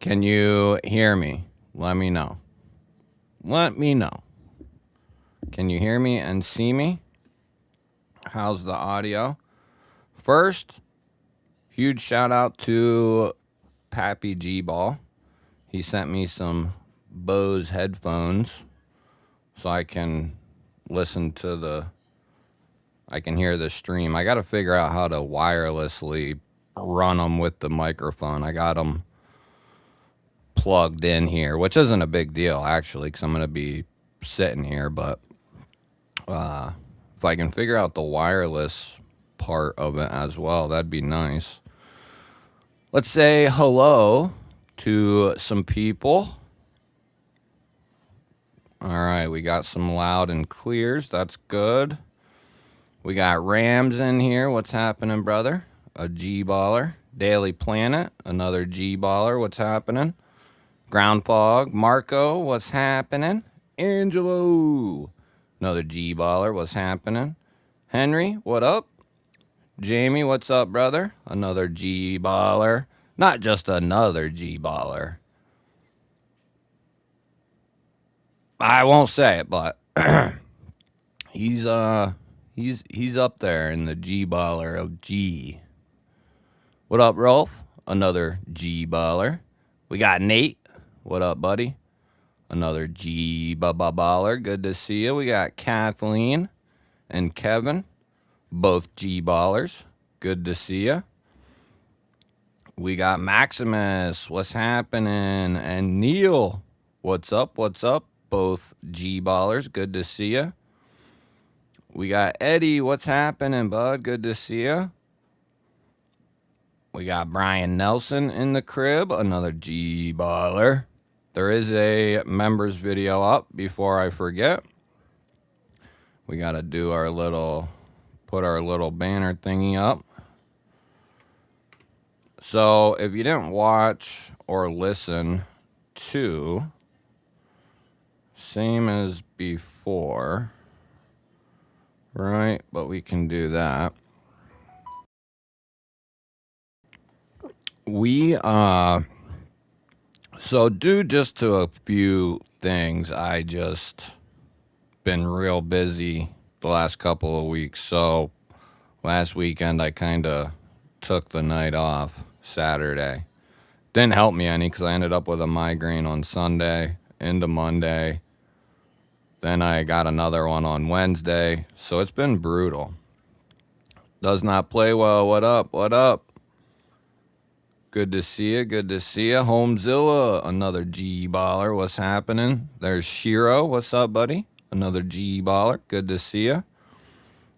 Can you hear me? Let me know. Let me know. Can you hear me and see me? How's the audio? First, huge shout out to Pappy GBall. He sent me some Bose headphones so I can listen to I can hear the stream. I got to figure out how to wirelessly run them with the microphone. I got them plugged in here, which isn't a big deal actually, because I'm going to be sitting here. But if I can figure out the wireless part of it as well, that'd be nice. Let's say hello to some people. All right, we got some loud and clears. That's good. We got Rams in here. What's happening, brother? A G-baller. Daily Planet, another G-baller. What's happening? Ground Fog. Marco, what's happening? Angelo, another G-baller. What's happening? Henry, what up? Jamie, what's up, brother? Another G-baller. Not just another G-baller. I won't say it, but he's up there in the G-baller of G. What up, Rolf? Another G-baller. We got Nate. What up, buddy? Another G-baller. Good to see you. We got Kathleen and Kevin, both G-ballers. Good to see you. We got Maximus. What's happening? And Neil. What's up? What's up? Both G-ballers. Good to see you. We got Eddie. What's happening, bud? Good to see you. We got Brian Nelson in the crib. Another G-baller. There is a members video up before I forget. We got to do put our little banner thingy up. So if you didn't watch or listen to, same as before, right? But we can do that. So due just to a few things, I just been real busy the last couple of weeks. So last weekend I kind of took the night off, Saturday. Didn't help me any because I ended up with a migraine on Sunday into Monday. Then I got another one on Wednesday. So it's been brutal. Does not play well. What up? What up? Good to see you. Good to see you. Homezilla, another G-baller. What's happening? There's Shiro. What's up, buddy? Another G-baller. Good to see you.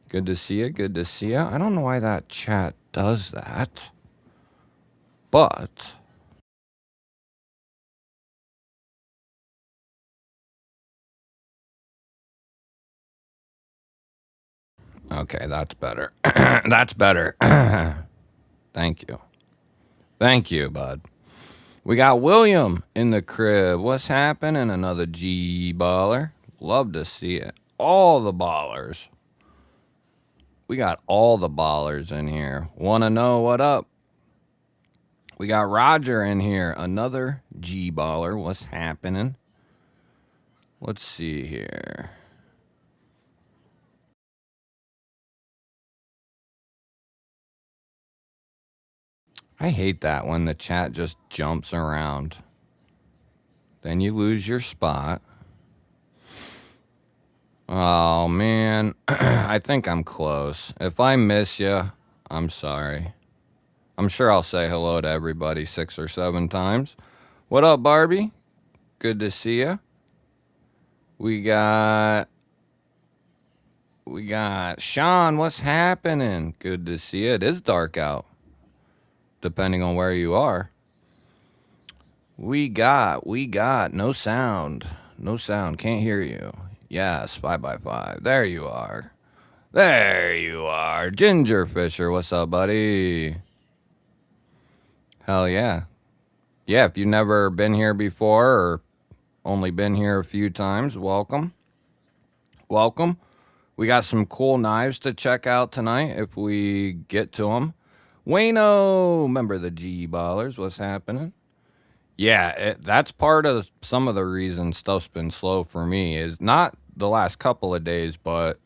Good to see you. Good to see you. I don't know why that chat does that, but okay, that's better. That's better. Thank you. Thank you, bud. We got William in the crib. What's happening? Another G-baller. Love to see it. All the ballers. We got all the ballers in here. Want to know what up? We got Roger in here. Another G-baller. What's happening? Let's see here. I hate that when the chat just jumps around. Then you lose your spot. Oh, man. I think I'm close. If I miss you, I'm sorry. I'm sure I'll say hello to everybody 6 or 7 times. What up, Barbie? Good to see you. We got Sean. What's happening? Good to see you. It is dark out, depending on where you are. We got no sound. No sound. Can't hear you. Yes, 5x5. There you are. There you are. Ginger Fisher, what's up, buddy? Hell yeah. Yeah, if you've never been here before or only been here a few times, welcome. Welcome. We got some cool knives to check out tonight if we get to them. Wayno, remember the G-ballers, what's happening? Yeah, that's part of some of the reason stuff's been slow for me is not the last couple of days, but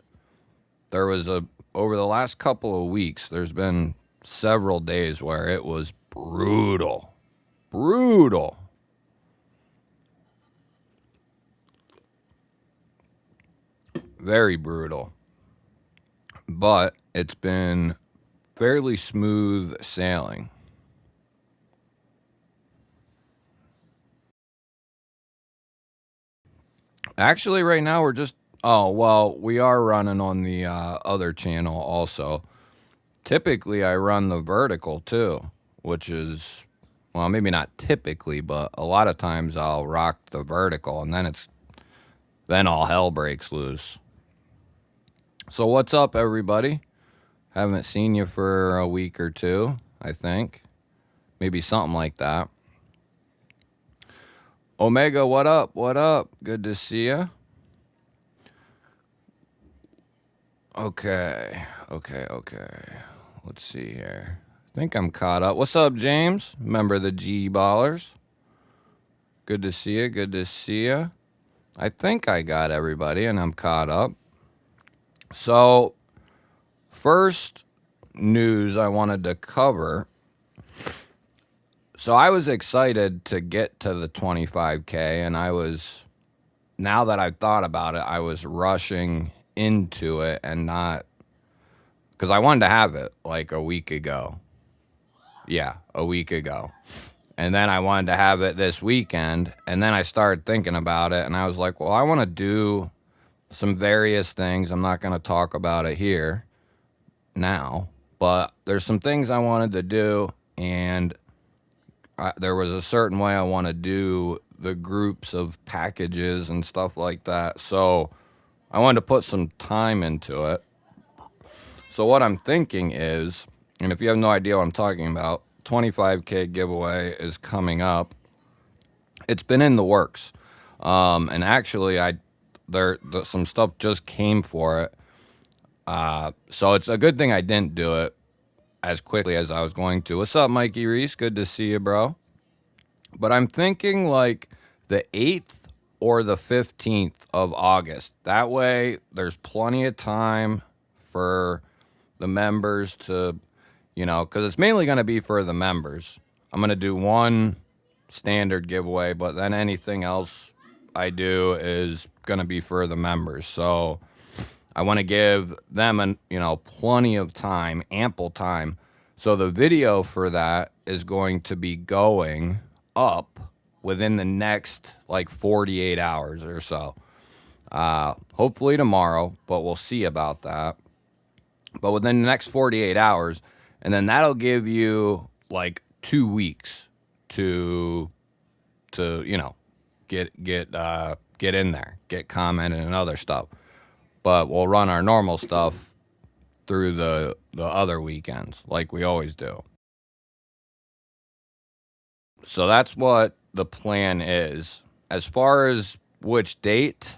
there was over the last couple of weeks, there's been several days where it was brutal. Brutal. Very brutal. But it's been fairly smooth sailing. Actually, right now we're just. Oh, well, we are running on the other channel also. Typically, I run the vertical too, which is. Well, maybe not typically, but a lot of times I'll rock the vertical and then then all hell breaks loose. So, what's up, everybody? Haven't seen you for a week or two, I think. Maybe something like that. Omega, what up? What up? Good to see you. Okay. Let's see here. I think I'm caught up. What's up, James? Member of the GBallers. Good to see you. Good to see you. I think I got everybody and I'm caught up. So, first news I wanted to cover. So, I was excited to get to the 25K, and now that I've thought about it, I was rushing into it and not, because I wanted to have it like a week ago. Yeah, a week ago. And then I wanted to have it this weekend. And then I started thinking about it. And I was like, well, I want to do some various things. I'm not going to talk about it here now. But there's some things I wanted to do. And there was a certain way I want to do the groups of packages and stuff like that. So I wanted to put some time into it. So what I'm thinking is, and if you have no idea what I'm talking about, 25K giveaway is coming up. It's been in the works, and actually, some stuff just came for it. So it's a good thing I didn't do it as quickly as I was going to. What's up, Mikey Reese? Good to see you, bro. But I'm thinking like the 8th or the 15th of August. That way, there's plenty of time for the members to, because it's mainly going to be for the members. I'm going to do one standard giveaway, but then anything else I do is going to be for the members. So I want to give them plenty of time, ample time. So the video for that is going to be going up within the next like 48 hours or so. Hopefully tomorrow, but we'll see about that. But within the next 48 hours, and then that'll give you like 2 weeks to get in there, get commented and other stuff. But we'll run our normal stuff through the other weekends like we always do. So that's what the plan is. As far as which date,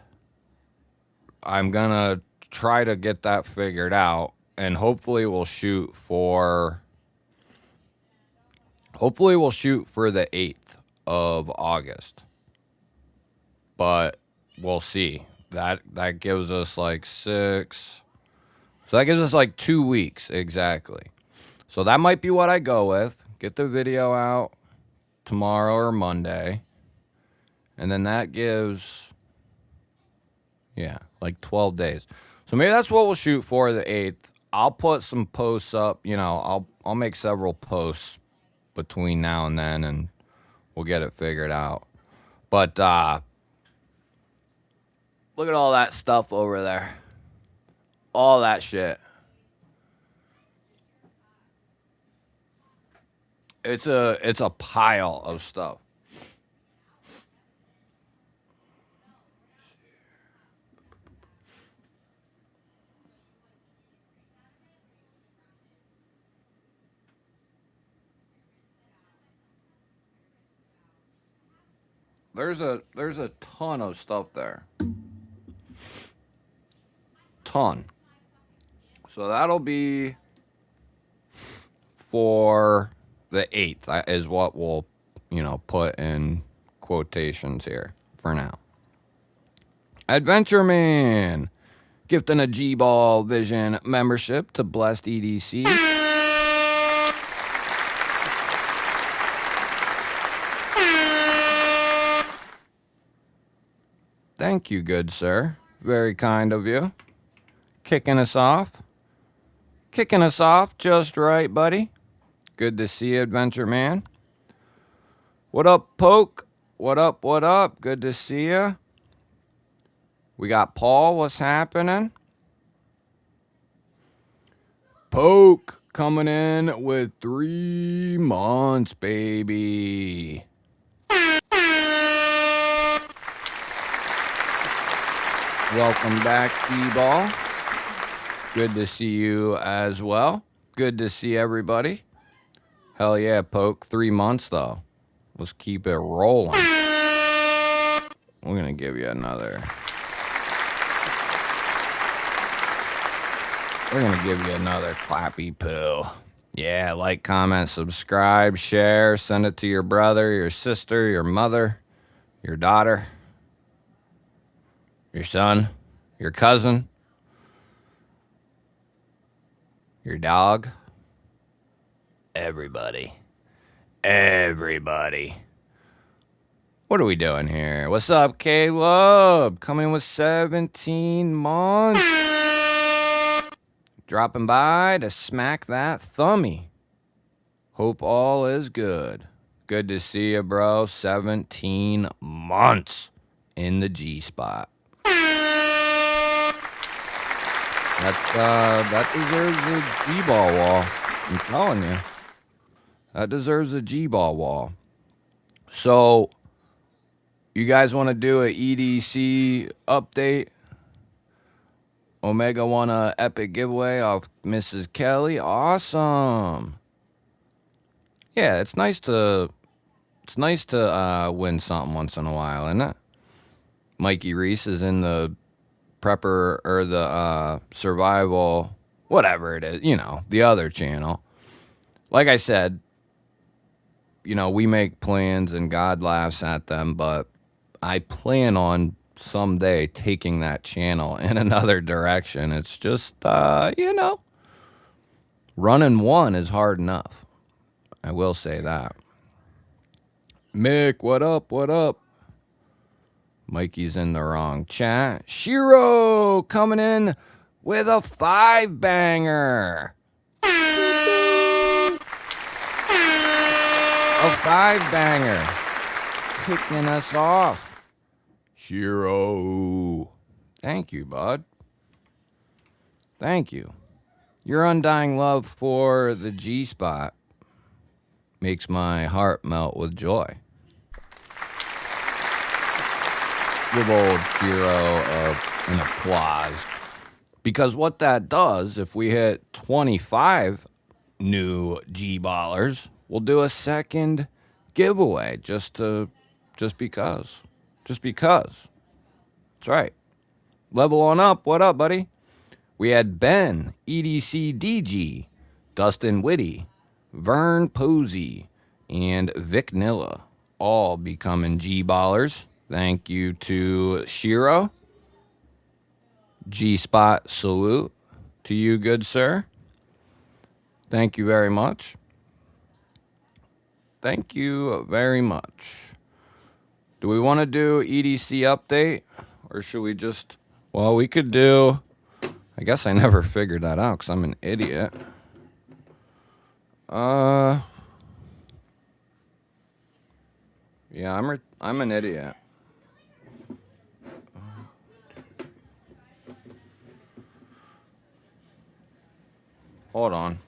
I'm gonna try to get that figured out, and hopefully we'll shoot for the 8th of August. But we'll see. That gives us like 6. So that gives us like 2 weeks exactly. So that might be what I go with. Get the video out tomorrow or Monday. And then that gives like 12 days. So maybe that's what we'll shoot for, the 8th. I'll put some posts up, I'll make several posts between now and then, and we'll get it figured out. But look at all that stuff over there. All that shit. It's a pile of stuff. There's a ton of stuff there. Ton. So that'll be for the 8th is what we'll put in quotations here for now. Adventure Man, gifting a GBall Vision membership to Blessed EDC. Thank you, good sir. Very kind of you. Kicking us off just right, buddy. Good to see you, Adventure Man. What up, Poke? What up? Good to see you. We got Paul. What's happening? Poke coming in with 3 months, baby. Welcome back, GBall. Good to see you as well. Good to see everybody. Hell yeah, Poke. 3 months, though. Let's keep it rolling. We're going to give you another. We're going to give you another clappy poo. Yeah, like, comment, subscribe, share, send it to your brother, your sister, your mother, your daughter, your son, your cousin, your dog, everybody. What are we doing here? What's up, Caleb? Coming with 17 months. Dropping by to smack that thumbie. Hope all is good. Good to see you, bro. 17 months in the G spot. That deserves a GBall wall. I'm telling you. That deserves a GBall wall. So, you guys want to do a EDC update? Omega won a epic giveaway off Mrs. Kelly. Awesome. Yeah, it's nice to win something once in a while, isn't it? Mikey Reese is in the prepper or the survival, whatever it is, the other channel. Like I said, we make plans and God laughs at them, but I plan on someday taking that channel in another direction. It's just, running one is hard enough. I will say that. Mick, what up? Mikey's in the wrong chat. Shiro coming in with a 5-banger. A 5-banger. Kicking us off. Shiro. Thank you, bud. Thank you. Your undying love for the G-spot makes my heart melt with joy. Give old Shiro an applause. Because what that does, if we hit 25 new G-ballers, we'll do a second giveaway just because. Just because. That's right. Level on up. What up, buddy? We had Ben, EDC DG, Dustin Whitty, Vern Posey, and Vic Nilla all becoming G-ballers. Thank you to Shiro. G-spot salute to you, good sir. Thank you very much. Thank you very much. Do we want to do EDC update? Or should we just... Well, we could do... I guess I never figured that out because I'm an idiot. Yeah, I'm an idiot. Hold on.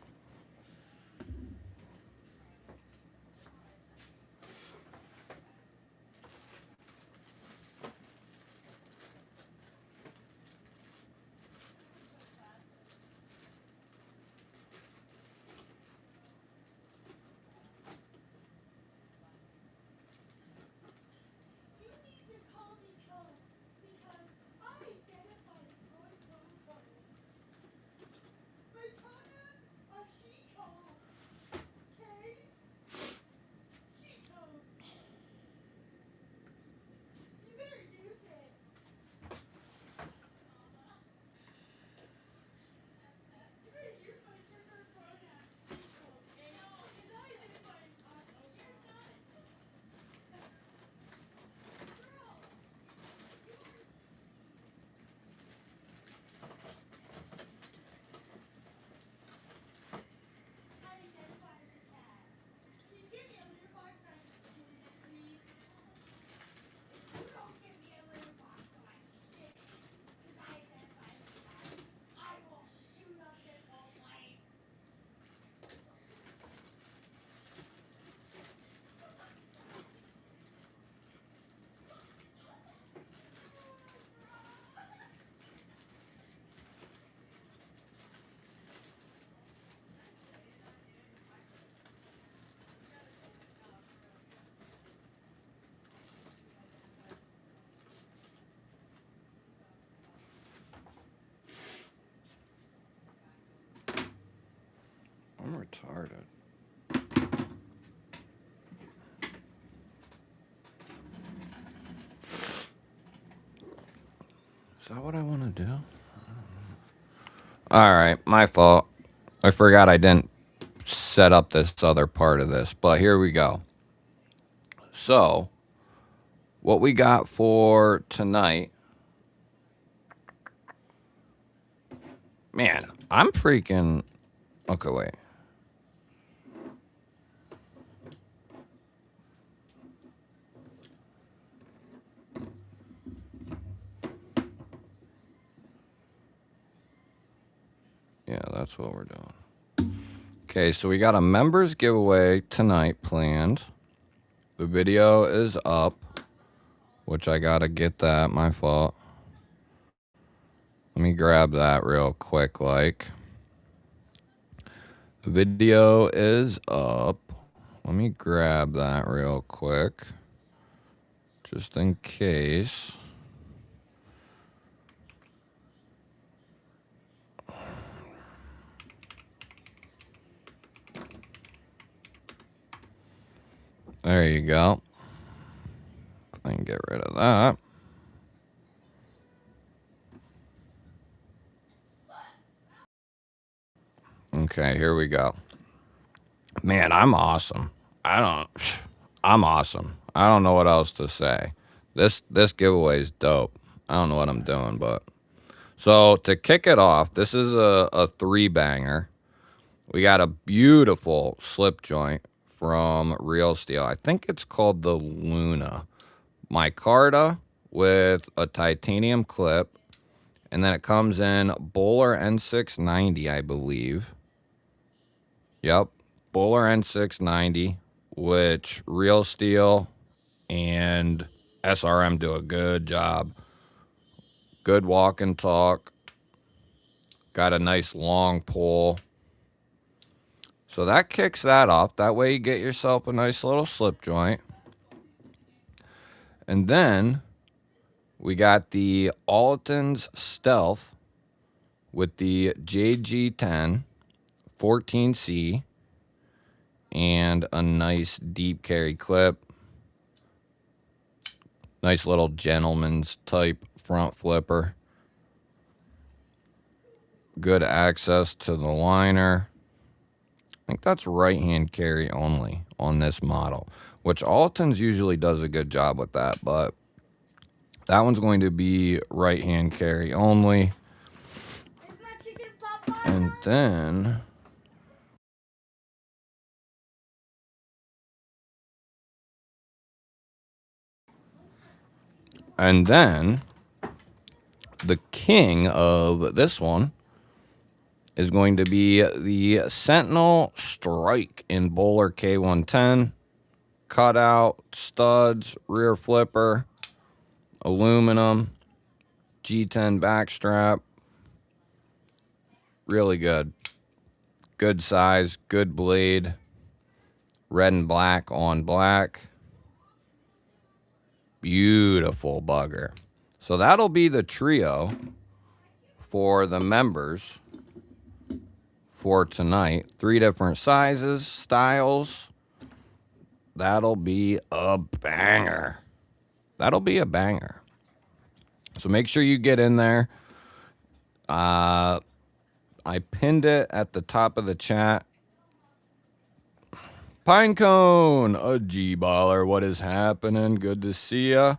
retarded. Is that what I want to do? All right, my fault. I forgot I didn't set up this other part of this, but here we go. So, what we got for tonight, man, I'm freaking, okay, wait. Yeah, that's what we're doing. Okay, so we got a members giveaway tonight planned. The video is up, which I gotta get that, my fault. Let me grab that real quick, like. The video is up. Let me grab that real quick, just in case. There you go. I can get rid of that. Okay, here we go. Man, I'm awesome. I'm awesome. I don't know what else to say. This giveaway is dope. I don't know what I'm doing, but. So to kick it off, this is a 3-banger. We got a beautiful slip joint from Real Steel. I think it's called the Luna. Micarta with a titanium clip. And then it comes in Bowler N690, I believe. Yep. Bowler N690, which Real Steel and SRM do a good job. Good walk and talk. Got a nice long pull. So that kicks that off. That way you get yourself a nice little slip joint. And then we got the Alton's Stealth with the JG10 14C and a nice deep carry clip. Nice little gentleman's type front flipper. Good access to the liner. I think that's right-hand carry only on this model, which Alton's usually does a good job with that, but that one's going to be right-hand carry only. And then the king of this one is going to be the Sentinel Strike in Bowler K110. Cutout, studs, rear flipper, aluminum, G10 backstrap. Really good. Good size, good blade. Red and black on black. Beautiful bugger. So that'll be the trio for the members for tonight. 3 different sizes, styles. That'll be a banger. That'll be a banger. So make sure you get in there. I pinned it at the top of the chat. Pinecone, a G-baller. What is happening? Good to see ya.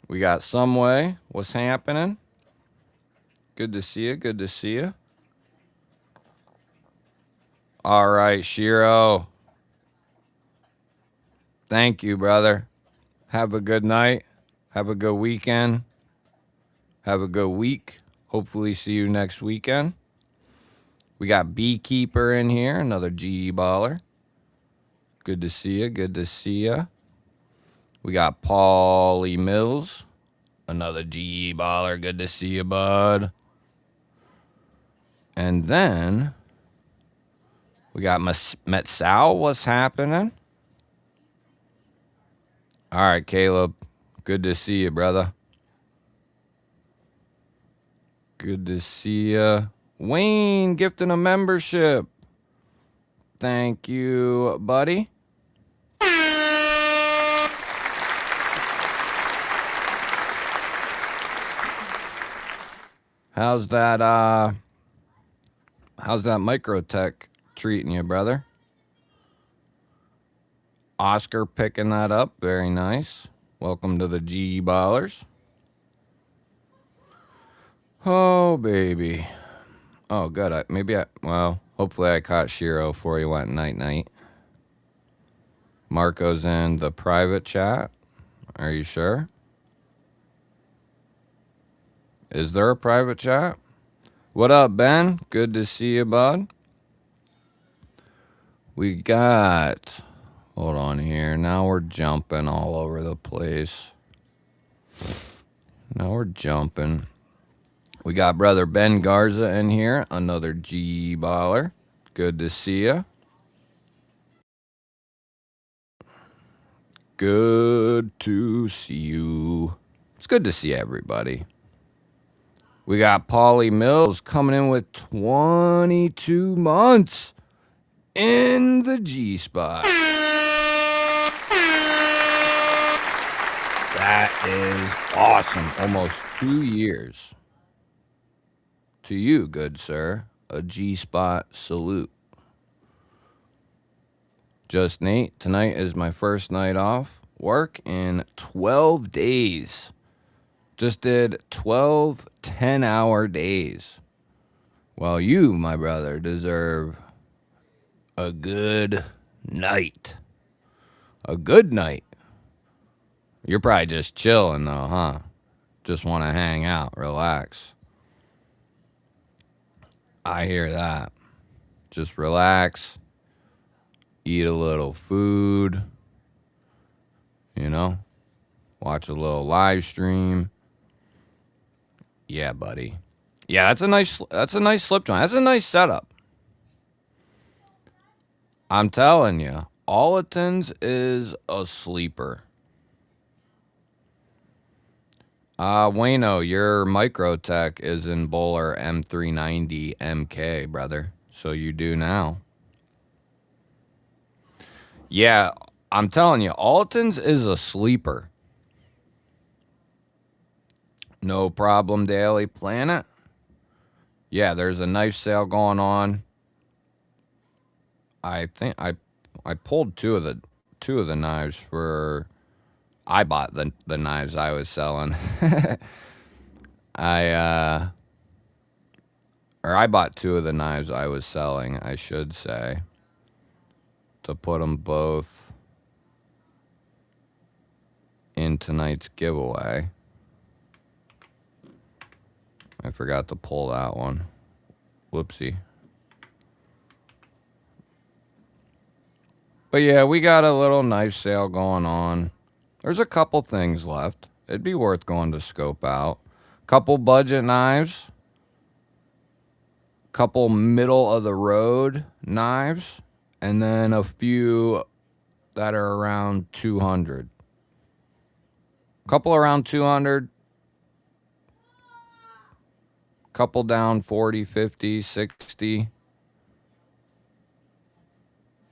We got Someway. What's happening? Good to see you. Good to see you. All right, Shiro. Thank you, brother. Have a good night. Have a good weekend. Have a good week. Hopefully see you next weekend. We got Beekeeper in here, another G-baller. Good to see you. Good to see you. We got Paulie Mills, another G-baller. Good to see you, bud. And then we got Metsal. What's happening? All right, Caleb. Good to see you, brother. Good to see you. Wayne gifting a membership. Thank you, buddy. How's that Microtech treating you, brother? Oscar picking that up. Very nice. Welcome to the GBallers. Oh, baby. Oh, good. Hopefully I caught Shiro before he went night-night. Marco's in the private chat. Are you sure? Is there a private chat? What up, Ben? Good to see you, bud. We got... Hold on here. Now we're jumping all over the place. Now we're jumping. We got brother Ben Garza in here. Another G-baller. Good to see you. Good to see you. It's good to see everybody. We got Paulie Mills coming in with 22 months in the G spot. That is awesome. Almost 2 years. To you, good sir. A G spot salute. Just Nate. Tonight is my first night off work in 12 days. Just did 12 10-hour days. Well, you, my brother, deserve a good night. A good night. You're probably just chilling, though, huh? Just want to hang out, relax. I hear that. Just relax. Eat a little food. You know? Watch a little live stream. Yeah, buddy. Yeah, that's a nice slip joint. That's a nice setup. I'm telling you, Olitons is a sleeper. Wayno, your Microtech is in Bowler M390 MK, brother. So you do now. Yeah, I'm telling you, Olitons is a sleeper. No problem, Daily Planet. Yeah, there's a knife sale going on. I think I pulled two of the knives for... I bought the knives I was selling. I bought two of the knives I was selling, I should say, to put them both in tonight's giveaway. I forgot to pull that one. Whoopsie. But yeah, we got a little knife sale going on. There's a couple things left. It'd be worth going to scope out. Couple budget knives. Couple middle of the road knives. And then a few that are around 200. Couple around 200. Couple down 40, 50, 60.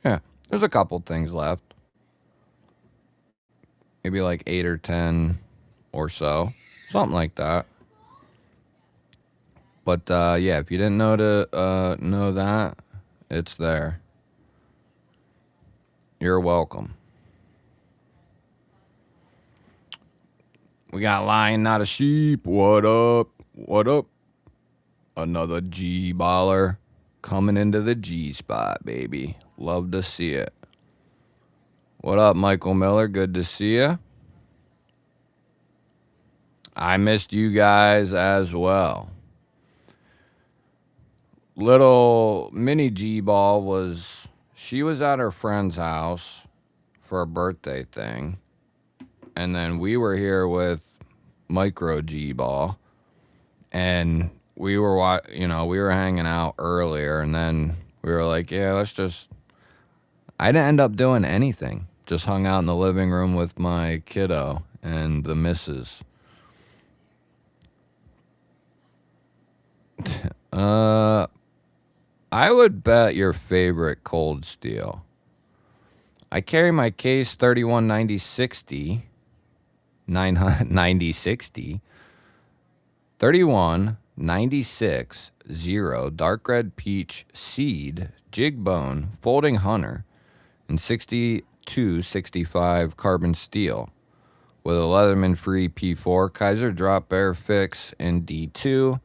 Yeah, there's a couple things left. Maybe like 8 or 10 or so. Something like that. But yeah, if you didn't know that, it's there. You're welcome. We got Lion, Not a Sheep. What up? What up? Another G-baller coming into the G spot, baby. Love to see it. What up, Michael Miller? Good to see you. I missed you guys as well. Little mini GBall she was at her friend's house for a birthday thing. And then we were here with Micro GBall. And we were, we were hanging out earlier. And then we were like, yeah, I didn't end up doing anything. Just hung out in the living room with my kiddo and the missus. I would bet your favorite cold steel. I carry my case 319060, 9060, 31960 dark red peach seed jig bone folding hunter and 6265 carbon steel with a Leatherman free P4 Kaiser drop bear fix in D2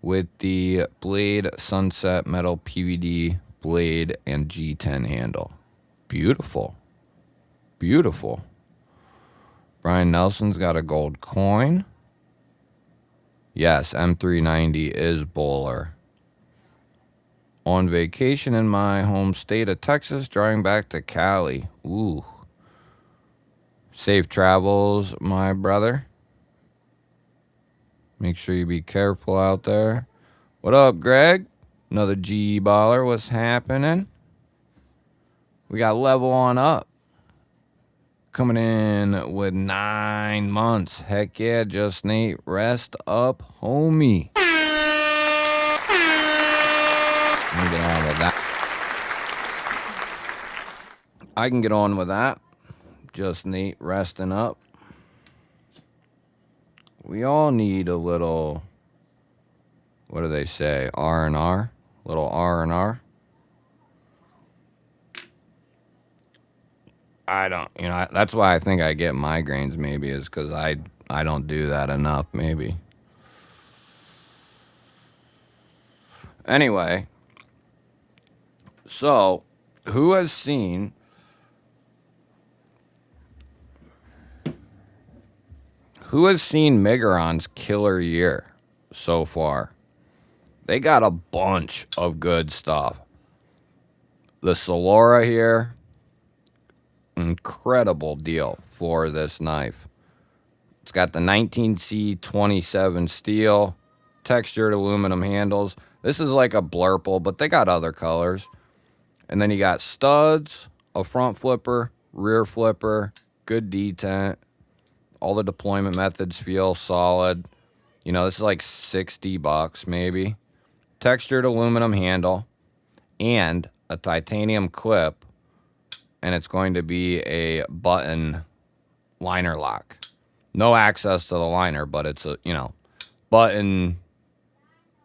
with the blade sunset metal PVD blade and G10 handle. Beautiful. Beautiful. Brian Nelson's got a gold coin. Yes, M390 is bowler. On vacation in my home state of Texas, driving back to Cali. Ooh. Safe travels, my brother. Make sure you be careful out there. What up, Greg? Another GBaller. What's happening? We got level on up. Coming in with 9 months. Heck yeah, just Nate. Rest up, homie. Let me get on with that. I can get on with that. Just Nate resting up. We all need a little, what do they say, R&R? Little R&R. I don't, that's why I think I get migraines maybe, is because I don't do that enough maybe. Anyway, so who has seen Migron's killer year so far? They got a bunch of good stuff. The Solora here, incredible deal for this knife. It's got the 19C27 steel, textured aluminum handles. This is like a blurple, but they got other colors. And then you got studs, a front flipper, rear flipper, good detent. All the deployment methods feel solid. This is like $60 maybe. Textured aluminum handle and a titanium clip, and it's going to be a button liner lock. No access to the liner, but it's a, button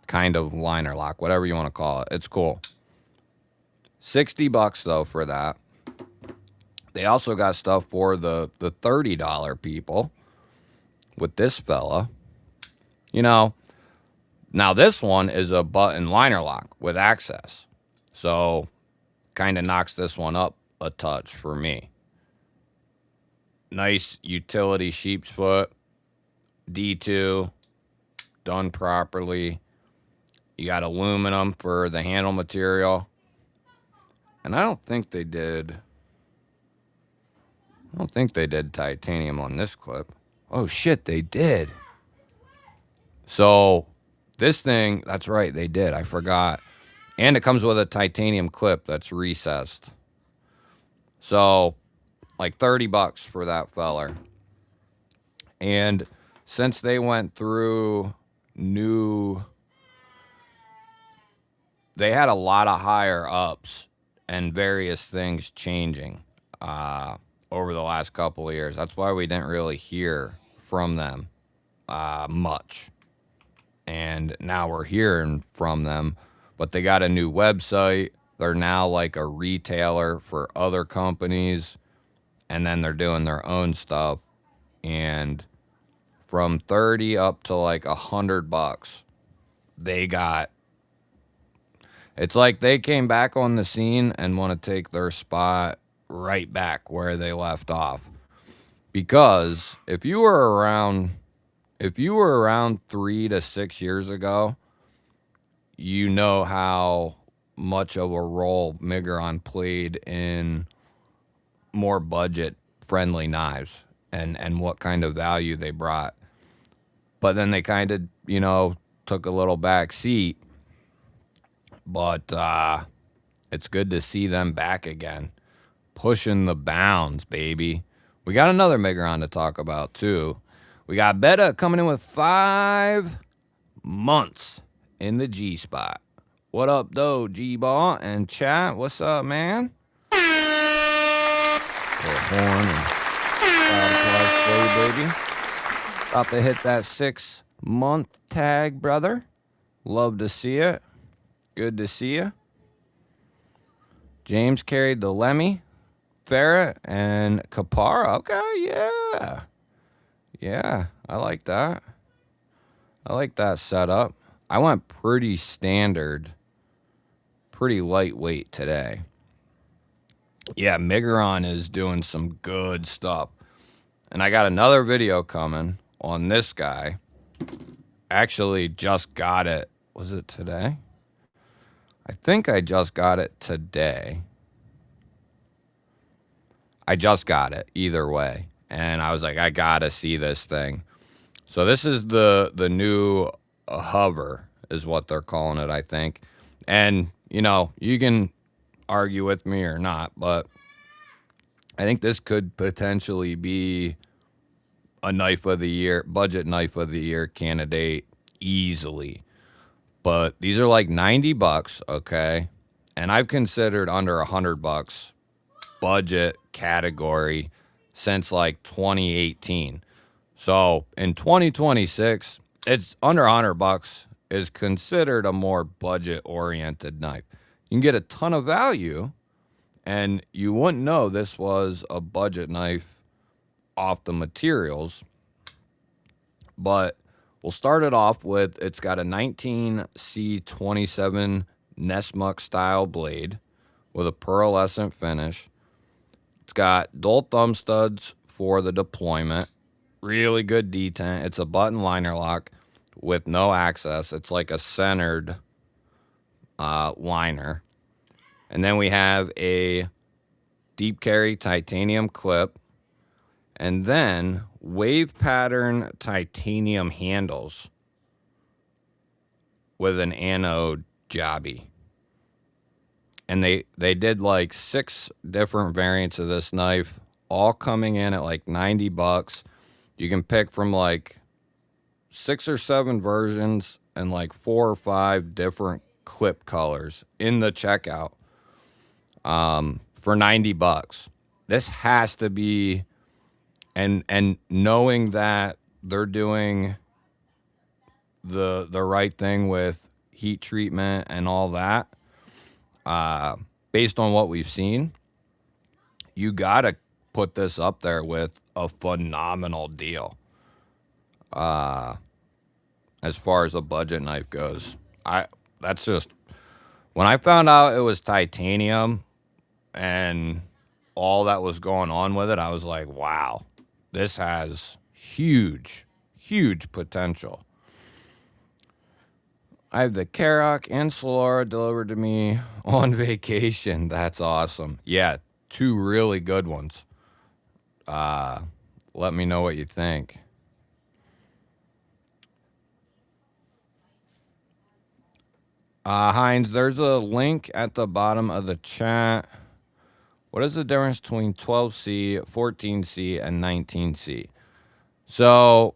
kind of liner lock, whatever you want to call it. It's cool. $60 though for that. They also got stuff for the $30 people with this fella. Now this one is a button liner lock with access. So kind of knocks this one up a touch for me. Nice utility sheep's foot. D2. Done properly. You got aluminum for the handle material. And I don't think they did titanium on this clip. Oh shit, they did. So this thing, that's right, they did. I forgot. And it comes with a titanium clip that's recessed. So like $30 for that feller. And since they went through they had a lot of higher ups and various things changing over the last couple of years. That's why we didn't really hear from them much. And now we're hearing from them. But they got a new website. They're now like a retailer for other companies. And then they're doing their own stuff. And from 30 up to like $100, they got... It's like they came back on the scene and want to take their spot right back where they left off. Because if you were around 3 to 6 years ago, you know how much of a role Migron played in more budget-friendly knives and what kind of value they brought. But then they kind of, took a little back seat. But it's good to see them back again. Pushing the bounds, baby. We got another Migron to talk about, too. We got Beta coming in with 5 months in the G spot. What up, though, GBall and chat? What's up, man? Little horn and loud applause for you, baby. About to hit that 6-month tag, brother. Love to see it. Good to see you. James carried the Lemmy, Ferret, and Kapara. Okay, yeah. Yeah, I like that. I like that setup. I went pretty standard, pretty lightweight today. Yeah, Migron is doing some good stuff. And I got another video coming on this guy. Actually, just got it. Was it today? I think I just got it today. I just got it either way. And I was like, I got to see this thing. So this is the new hover is what they're calling it, I think. And, you know, you can argue with me or not, but I think this could potentially be a knife of the year, budget knife of the year candidate easily. But these are like $90, okay? And I've considered under $100 budget category since like 2018. So in 2026, it's under $100 is considered a more budget oriented knife. You can get a ton of value, and you wouldn't know this was a budget knife off the materials. But we'll start it off with, it's got a 19C27 Nessmuck style blade with a pearlescent finish. It's got dual thumb studs for the deployment. Really good detent. It's a button liner lock with no access. It's like a centered liner. And then we have a deep carry titanium clip. And then wave pattern titanium handles with an anode jobby. And they did like 6 different variants of this knife, all coming in at like $90. You can pick from like 6 or 7 versions and like 4 or 5 different clip colors in the checkout for $90. This has to be, and knowing that they're doing the right thing with heat treatment and all that, based on what we've seen, you gotta put this up there with a phenomenal deal. As far as a budget knife goes, that's just, when I found out it was titanium and all that was going on with it, I was like, wow, this has huge potential. I have the Karak and Solara delivered to me on vacation. That's awesome. Yeah, 2 really good ones. Let me know what you think. Heinz, there's a link at the bottom of the chat. What is the difference between 12C, 14C, and 19C? So,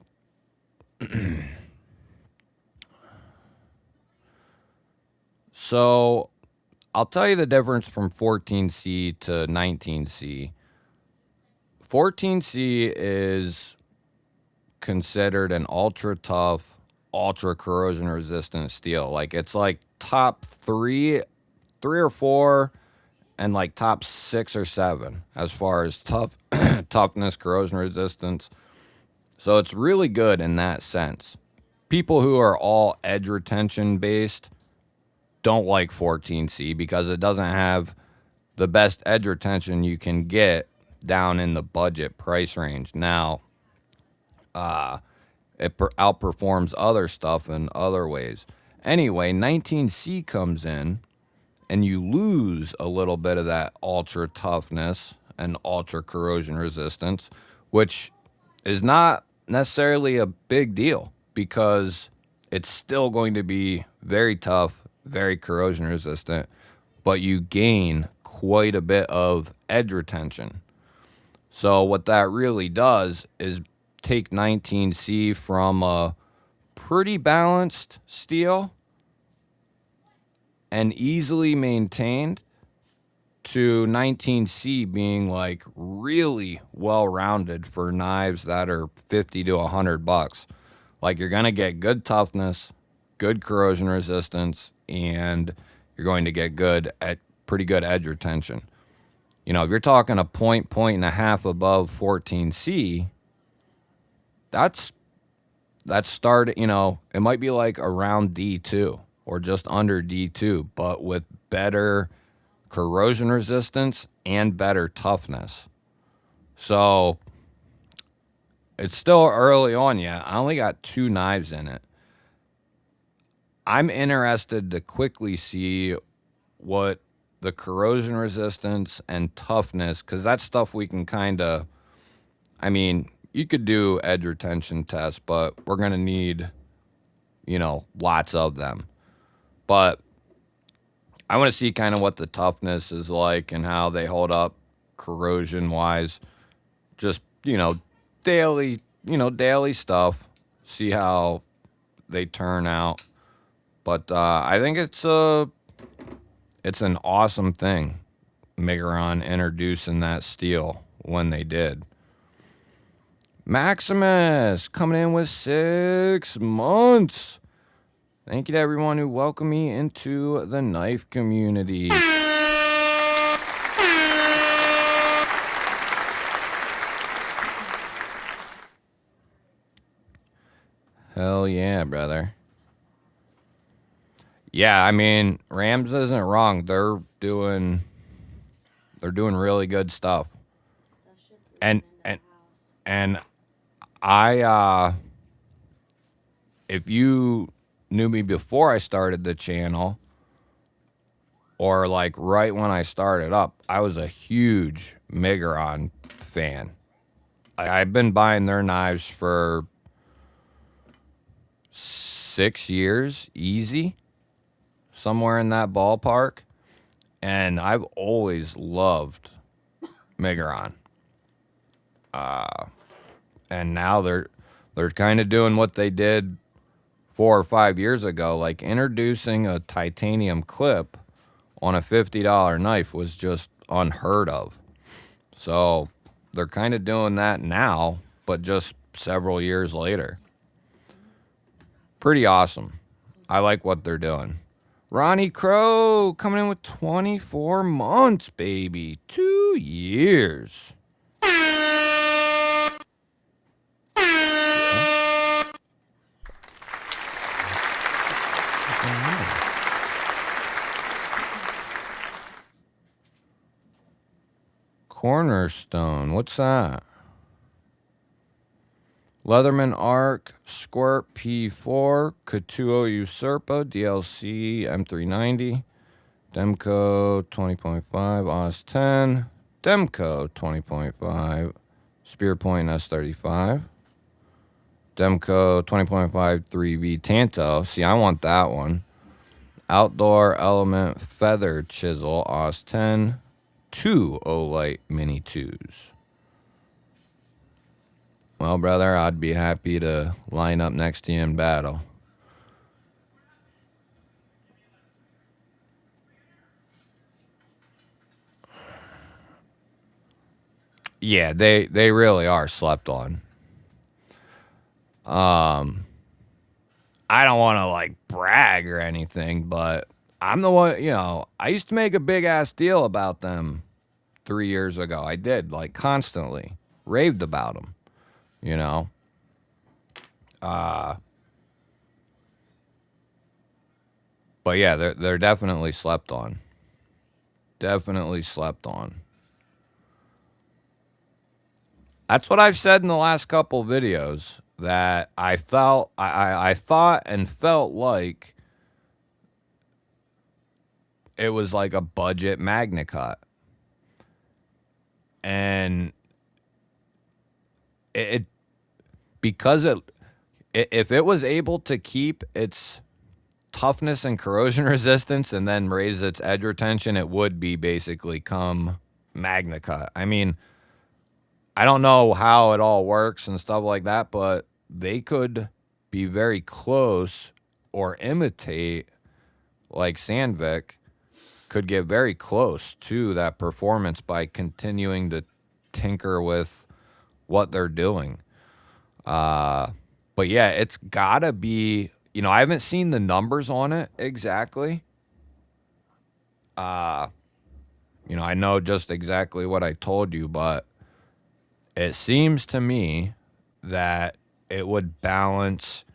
I'll tell you the difference from 14C to 19C. 14C is considered an ultra tough, ultra corrosion resistant steel. Like, it's like top 3 or 4, and like top 6 or 7 as far as toughness, corrosion resistance. So it's really good in that sense. People who are all edge retention based don't like 14C because it doesn't have the best edge retention you can get down in the budget price range. Now, it outperforms other stuff in other ways. Anyway, 19C comes in, and you lose a little bit of that ultra toughness and ultra corrosion resistance, which is not necessarily a big deal because it's still going to be very tough, very corrosion resistant, but you gain quite a bit of edge retention. So what that really does is take 19C from a pretty balanced steel and easily maintained, to 19C being like really well-rounded for knives that are 50 to 100 bucks. Like, you're going to get good toughness, good corrosion resistance, and you're going to get pretty good edge retention. You know, if you're talking a point and a half above 14C, that's started, you know, it might be like around D2 or just under D2, but with better corrosion resistance and better toughness. So it's still early on yet. I only got 2 knives in it. I'm interested to quickly see what the corrosion resistance and toughness, because that's stuff we can kind of, I mean, you could do edge retention tests, but we're going to need, you know, lots of them. But I want to see kind of what the toughness is like and how they hold up corrosion wise. Just, daily stuff. See how they turn out. But I think it's an awesome thing, Migron introducing that steel when they did. Maximus coming in with 6 months. Thank you to everyone who welcomed me into the knife community. Hell yeah, brother. Yeah, I mean, Rams isn't wrong. They're doing really good stuff. And I if you knew me before I started the channel, or like right when I started up, I was a huge Migron fan. I've been buying their knives for 6 years, easy, somewhere in that ballpark, and I've always loved Migron. And now they're kind of doing what they did 4 or 5 years ago, like introducing a titanium clip on a $50 knife was just unheard of. So they're kind of doing that now, but just several years later. Pretty awesome. I like what they're doing. Ronnie Crow coming in with 24 months, baby. 2 years. Cornerstone. What's that? Leatherman Arc, Squirt P4, Katuo Usurpa, DLC M390, Demco 20.5, OS 10, Demco 20.5, Spearpoint S35, Demco 20.5 3V Tanto. See, I want that one. Outdoor Element Feather Chisel, OS 10, 2 Olight Mini 2s. Well, brother, I'd be happy to line up next to you in battle. Yeah, they really are slept on. I don't want to like brag or anything, but I'm the one, I used to make a big ass deal about them 3 years ago. I did, like, constantly raved about them, but yeah, they're definitely slept on. Definitely slept on. That's what I've said in the last couple videos, that I thought and felt like it was like a budget Magna Cut. And because if it was able to keep its toughness and corrosion resistance and then raise its edge retention, it would be basically come Magna Cut. I mean, I don't know how it all works and stuff like that, but they could be very close or imitate like Sandvik could get very close to that performance by continuing to tinker with what they're doing. But yeah, it's gotta be, I haven't seen the numbers on it exactly. I know just exactly what I told you, but it seems to me that it would balance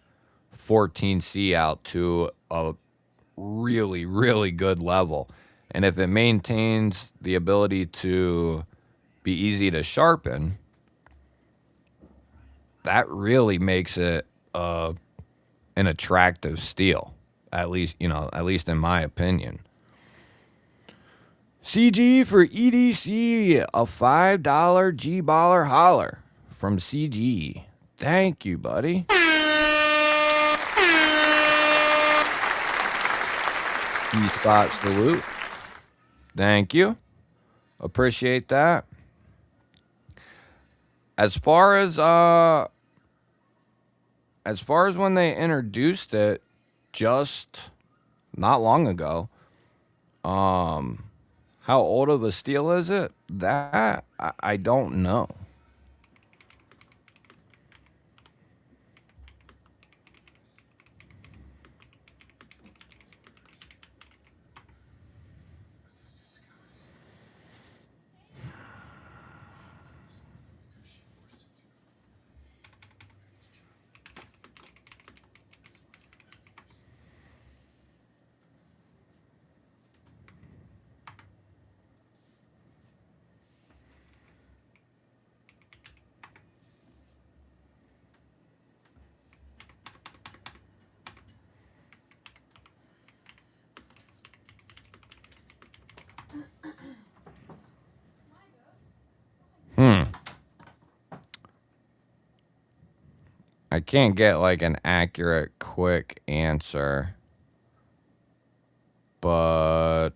14C out to a really, really good level. And if it maintains the ability to be easy to sharpen, that really makes it an attractive steel. At least in my opinion. CG for EDC, a $5 G-baller holler from CG. Thank you, buddy. G-spot salute. Thank you. Appreciate that. As far as when they introduced it just not long ago, how old of a steel is it? That I don't know. I can't get like an accurate, quick answer, but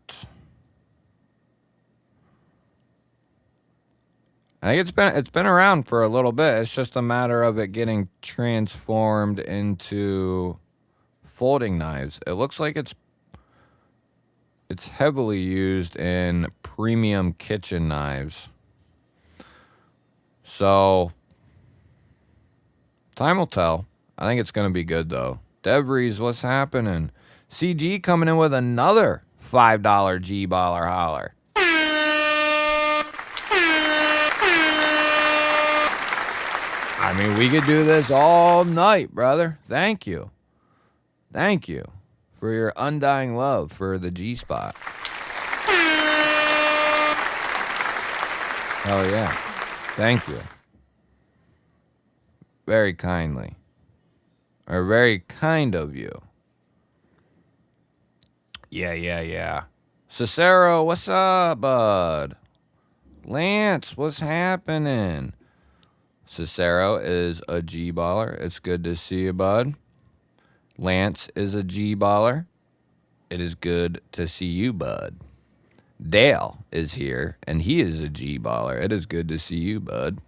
I think it's been around for a little bit. It's just a matter of it getting transformed into folding knives. It looks like it's heavily used in premium kitchen knives. So time will tell. I think it's going to be good, though. DeVries, what's happening? CG coming in with another $5 G-baller holler. I mean, we could do this all night, brother. Thank you. Thank you for your undying love for the G-spot. Hell yeah. Thank you. Very kindly. Or very kind of you. Yeah. Cicero, what's up, bud? Lance, what's happening? Cicero is a G-baller. It's good to see you, bud. Lance is a G-baller. It is good to see you, bud. Dale is here, and he is a G-baller. It is good to see you, bud.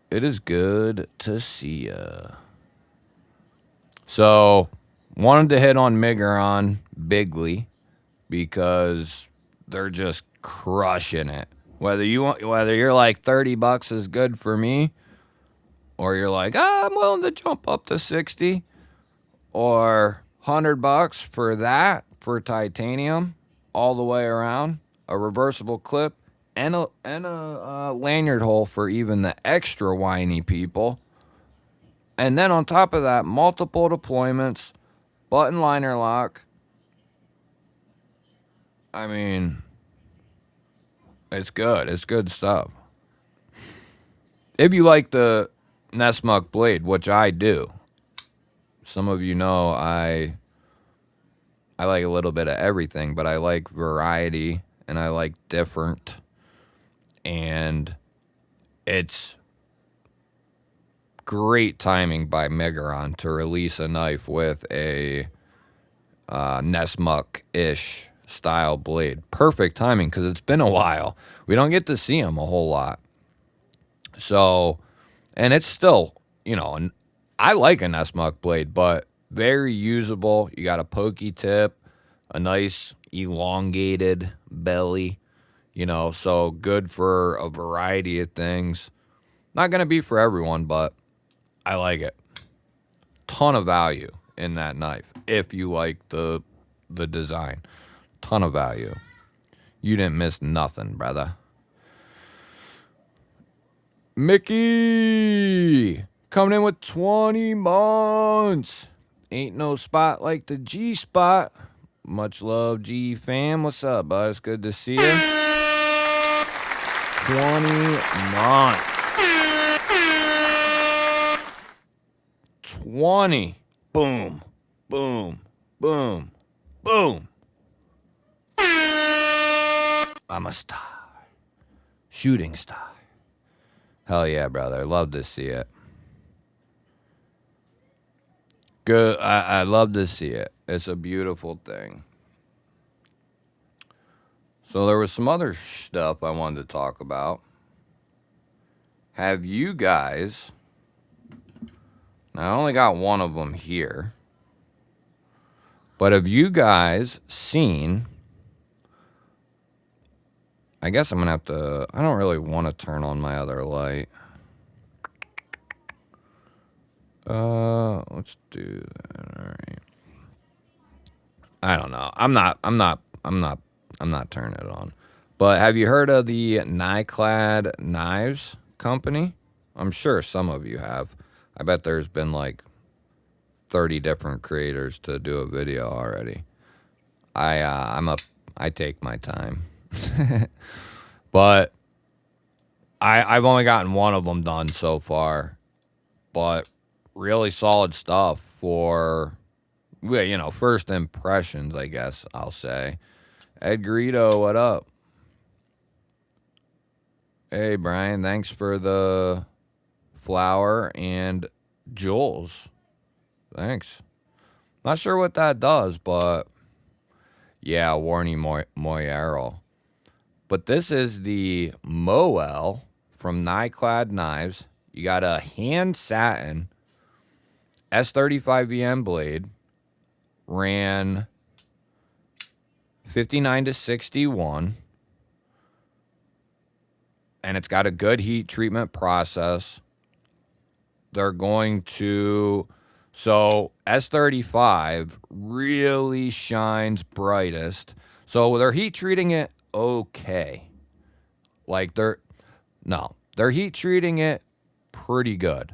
It is good to see ya. So, wanted to hit on Migron bigly because they're just crushing it. Whether you're like $30 is good for me, or you're like, I'm willing to jump up to 60, or $100 for that for titanium all the way around, a reversible clip, and a lanyard hole for even the extra whiny people. And then on top of that, multiple deployments, button liner lock. I mean, it's good. It's good stuff. If you like the Nessmuck blade, which I do, some of you know I like a little bit of everything, but I like variety and I like different. And it's great timing by Megaron to release a knife with a Nessmuck-ish style blade. Perfect timing because it's been a while. We don't get to see them a whole lot. So, and it's still, I like a Nessmuck blade, but Very usable. You got a pokey tip, a nice elongated belly, you know, so good for a variety of things. Not going to be for everyone, but I like it. Ton of value in that knife if you like the design. Ton of value. You didn't miss nothing, brother. Mickey coming in with 20 months. Ain't no spot like the G spot. Much love, G fam. What's up, bud? It's good to see you. 20 months. 20. Boom. Boom. Boom. Boom. I'm a star. Shooting star. Hell yeah, brother. Love to see it. Good. I love to see it. It's a beautiful thing. So there was some other stuff I wanted to talk about. Have you guys... Now, I only got one of them here. But have you guys seen... I guess I'm going to have to... I don't really want to turn on my other light. Let's do that. All right. I don't know. I'm not turning it on. But have you heard of the Nyclad Knives company? I'm sure some of you have. I bet there's been like 30 different creators to do a video already. I take my time. But I've only gotten one of them done so far. But really solid stuff for, well, you know, first impressions, I guess I'll say. Ed Greedo, what up? Hey, Brian, thanks for the flower and Jules. Thanks. Not sure what that does, but yeah, Warney Moyero. But this is the Moel from Nyclad Knives. You got a hand satin S35VM blade. Ran 59 to 61. And it's got a good heat treatment process. They're going to... So S35 really shines brightest. So they're heat treating it okay. Like they're heat treating it pretty good.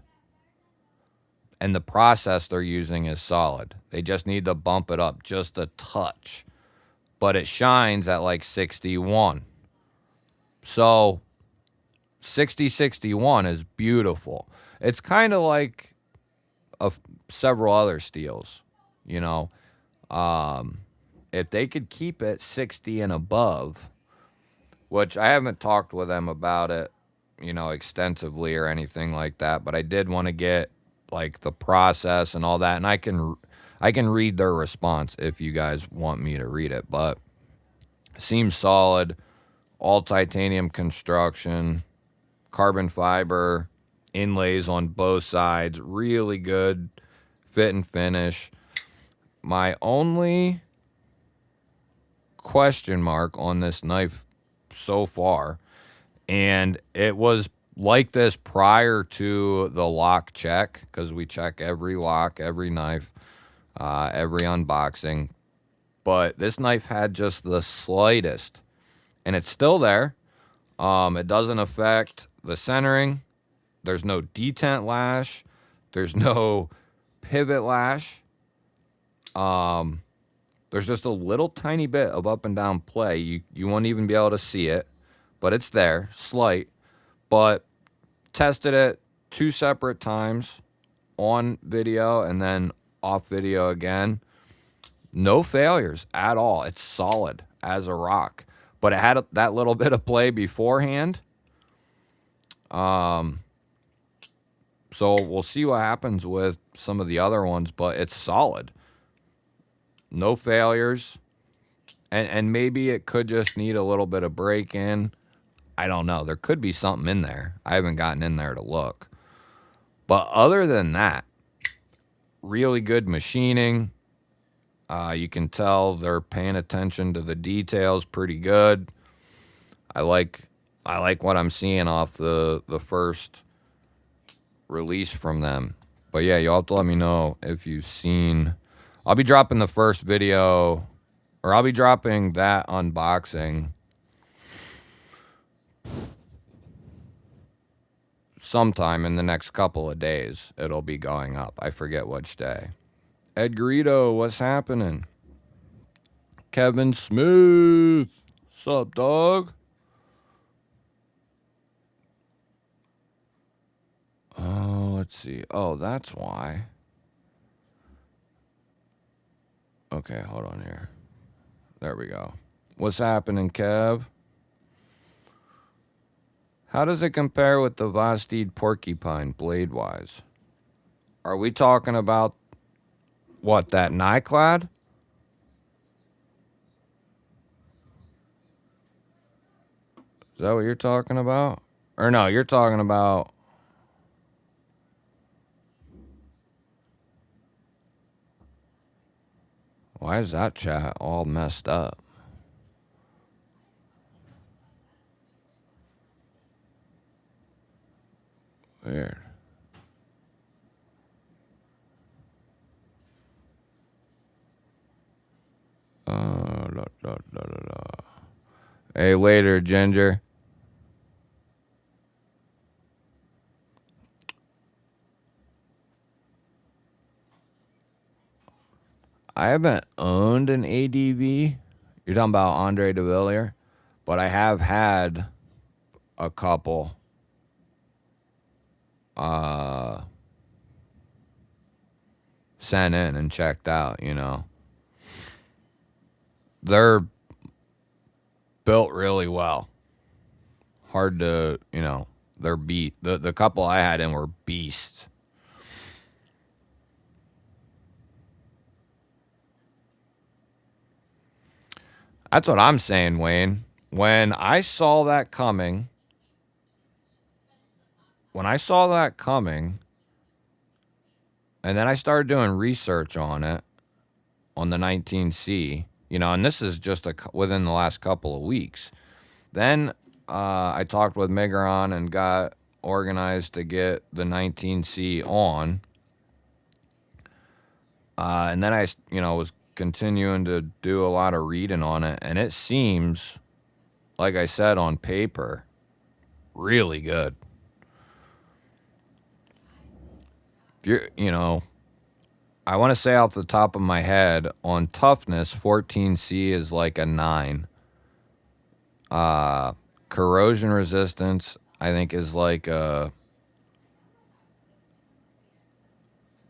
And the process they're using is solid. They just need to bump it up just a touch. But it shines at like 61. So 60-61 is beautiful. It's kind of like several other steels, you know. If they could keep it 60 and above, which I haven't talked with them about it, you know, extensively or anything like that, but I did want to get like the process and all that, and I can read their response if you guys want me to read it. But seems solid, all titanium construction, carbon fiber inlays on both sides, really good fit and finish. My only question mark on this knife so far, and it was like this prior to the lock check, because we check every lock, every knife, every unboxing, but this knife had just the slightest, and it's still there. It doesn't affect the centering. There's no detent lash. There's no pivot lash. There's just a little tiny bit of up and down play. You won't even be able to see it, but it's there, slight. But tested it 2 separate times on video and then off video again. No failures at all. It's solid as a rock. But it had that little bit of play beforehand. So we'll see what happens with some of the other ones, but it's solid. No failures. And maybe it could just need a little bit of break-in. I don't know. There could be something in there. I haven't gotten in there to look. But other than that, really good machining. You can tell they're paying attention to the details pretty good. I like what I'm seeing off the first release from them. But yeah, you'll have to let me know if you've seen. I'll be dropping the first video, or I'll be dropping that unboxing sometime in the next couple of days. It'll be going up. I forget which day. Edgarito, what's happening? Kevin Smooth, sup, dog? Oh, let's see. Oh, that's why. Okay, hold on here. There we go. What's happening, Kev? How does it compare with the Vosteed Porcupine blade-wise? Are we talking about, what, that Nyclad? Is that what you're talking about? Or no, you're talking about... Why is that chat all messed up? Weird. Hey, later, Ginger. I haven't owned an ADV. You're talking about Andre de Villiers, but I have had a couple. Sent in and checked out, you know. They're built really well. Hard to, you know, they're beat. The couple I had in were beasts. That's what I'm saying, Wayne. When I saw that coming, and then I started doing research on it, on the 19C, you know, and this is just within the last couple of weeks. Then I talked with Migron and got organized to get the 19C on. And then I, you know, was continuing to do a lot of reading on it, and it seems, like I said, on paper, really good. If you're, you know, I want to say off the top of my head, on toughness, 14C is like a 9. Corrosion resistance, I think, is like a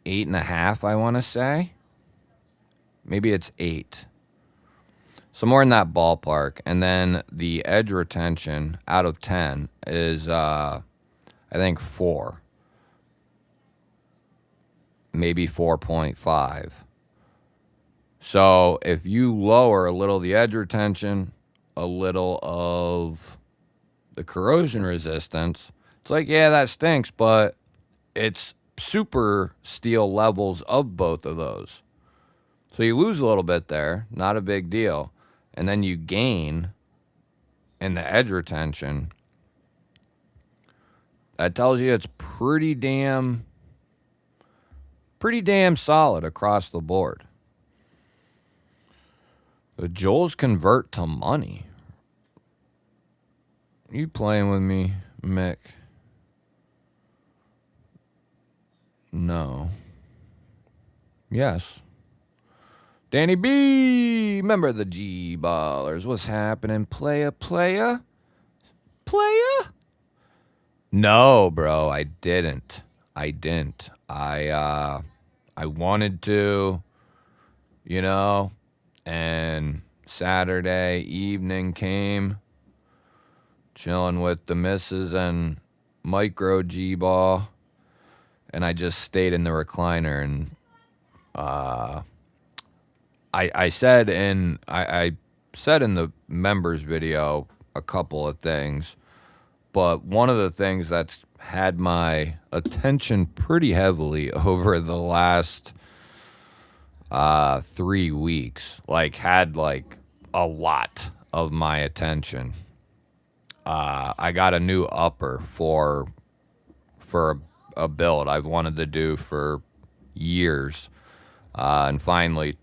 8.5, I want to say. Maybe it's 8. Somewhere in that ballpark. And then the edge retention out of 10 is, I think, 4. Maybe 4.5. So if you lower a little the edge retention, a little of the corrosion resistance, it's like, yeah, that stinks, but it's super steel levels of both of those. So you lose a little bit there, not a big deal. And then you gain in the edge retention. That tells you it's pretty damn solid across the board. The Joel's convert to money. You playing with me, Mick? No. Yes. Danny B, member of the G-Ballers. What's happening, playa? No, bro, I didn't. I wanted to, you know, and Saturday evening came, chilling with the missus and micro G-Ball, and I just stayed in the recliner, and I said in the members video a couple of things, But one of the things that's had my attention pretty heavily over the last 3 weeks, like had like a lot of my attention. I got a new upper for a build I've wanted to do for years, and finally,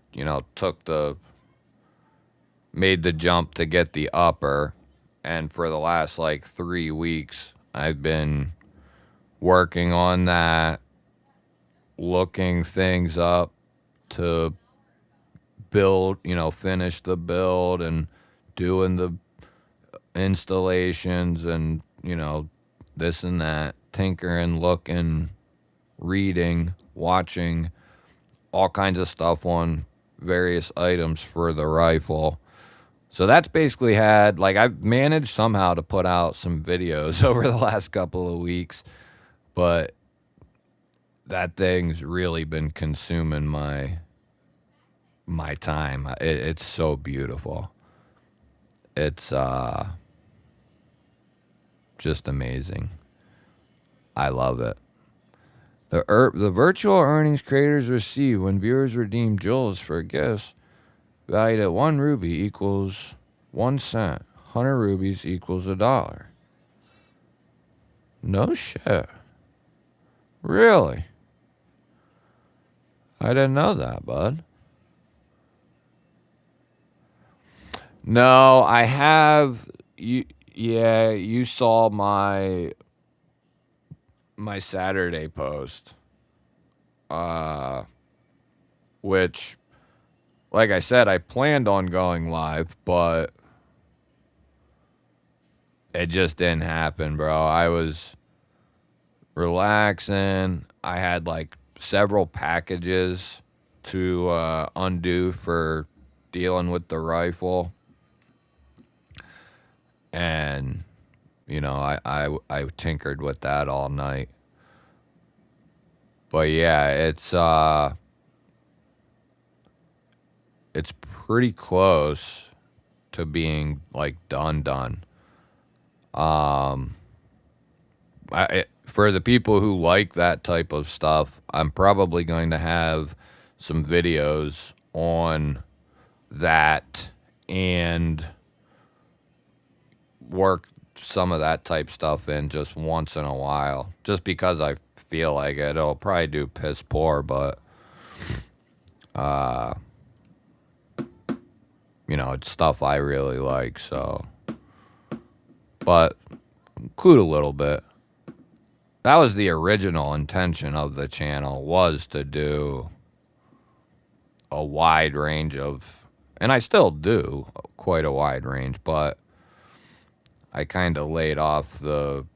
made the jump to get the upper. And for the last like 3 weeks, I've been working on that, looking things up to build, finish the build and doing the installations and, this and that, tinkering, looking, reading, watching, all kinds of stuff on various items for the rifle. So that's basically I've managed somehow to put out some videos over the last couple of weeks, but that thing's really been consuming my time. It's so beautiful. It's just amazing. I love it. The virtual earnings creators receive when viewers redeem jewels for gifts valued at 1 ruby equals 1 cent. 100 rubies equals $1. No shit. Really? I didn't know that, bud. No, I have. Yeah, you saw my Saturday post, which, like I said, I planned on going live, but it just didn't happen, bro. I was relaxing. I had like several packages to undo for dealing with the rifle. And, I tinkered with that all night. But yeah, it's pretty close to being like done. For the people who like that type of stuff, I'm probably going to have some videos on that and work some of that type stuff in just once in a while, just because I feel like it. It'll probably do piss poor, but it's stuff I really like, so. But include a little bit. That was the original intention of the channel, was to do a wide range of, and I still do quite a wide range, but I kind of laid off the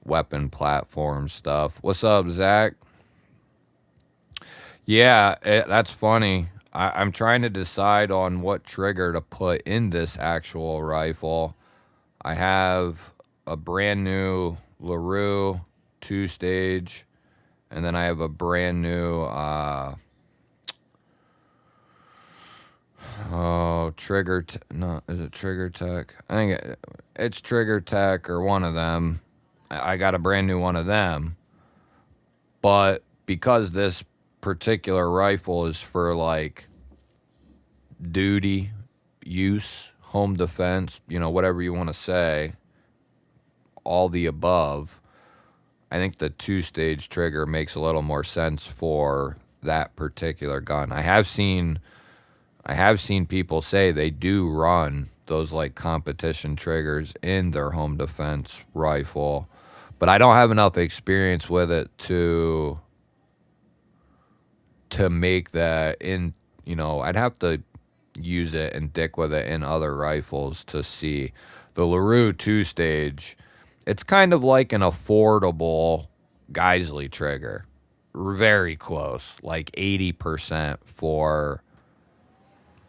weapon platform stuff. What's up, Zach? Yeah, that's funny. I'm trying to decide on what trigger to put in this actual rifle. I have a brand new LaRue 2-stage, and then I have a brand new is it Trigger Tech? I think it's Trigger Tech or one of them. I got a brand new one of them. But because this particular rifle is for like duty use, home defense, whatever you want to say, all the above, I think the 2-stage trigger makes a little more sense for that particular gun. I have seen people say they do run those like competition triggers in their home defense rifle, but I don't have enough experience with it to make that in, I'd have to use it and dick with it in other rifles to see. The LaRue 2-stage, it's kind of like an affordable Geisley trigger. Very close, like 80% for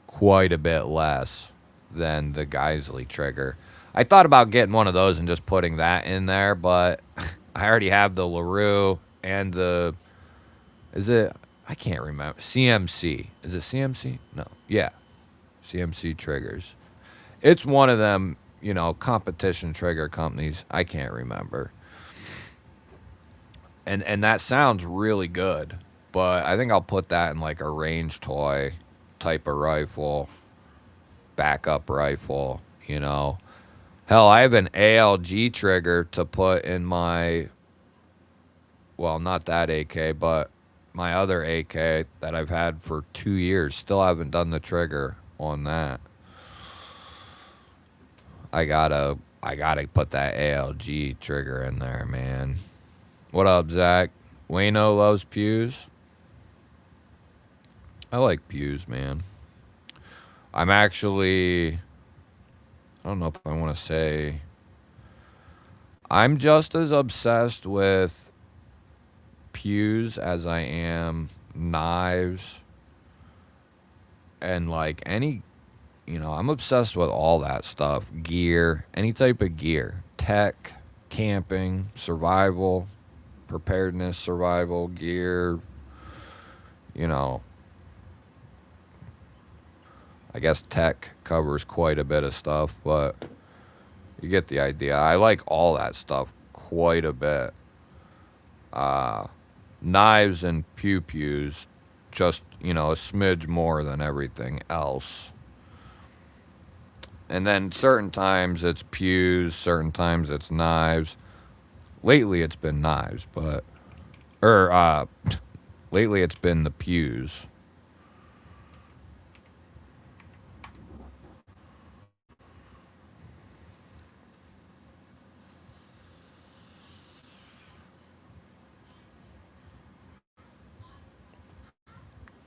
quite a bit less than the Geisley trigger. I thought about getting one of those and just putting that in there, but I already have the LaRue and I can't remember. CMC. Is it CMC? No. Yeah. CMC triggers. It's one of them, you know, competition trigger companies. I can't remember. And that sounds really good, but I think I'll put that in like a range toy type of rifle, backup rifle, you know. Hell, I have an ALG trigger to put in my, well, not that AK, but my other AK that I've had for 2 years. Still haven't done the trigger on that. I gotta put that ALG trigger in there, man. What up, Zach? Wayno loves pews. I like pews, man. I'm actually, I don't know if I want to say, I'm just as obsessed with pews as I am knives and like any, you know, I'm obsessed with all that stuff. Gear, any type of gear, tech, camping, survival, preparedness, survival, gear, you know, I guess tech covers quite a bit of stuff, but you get the idea. I like all that stuff quite a bit. Knives and pew-pews, just, you know, a smidge more than everything else. And then certain times it's pews, certain times it's knives. Lately it's been knives, but, lately it's been the pews.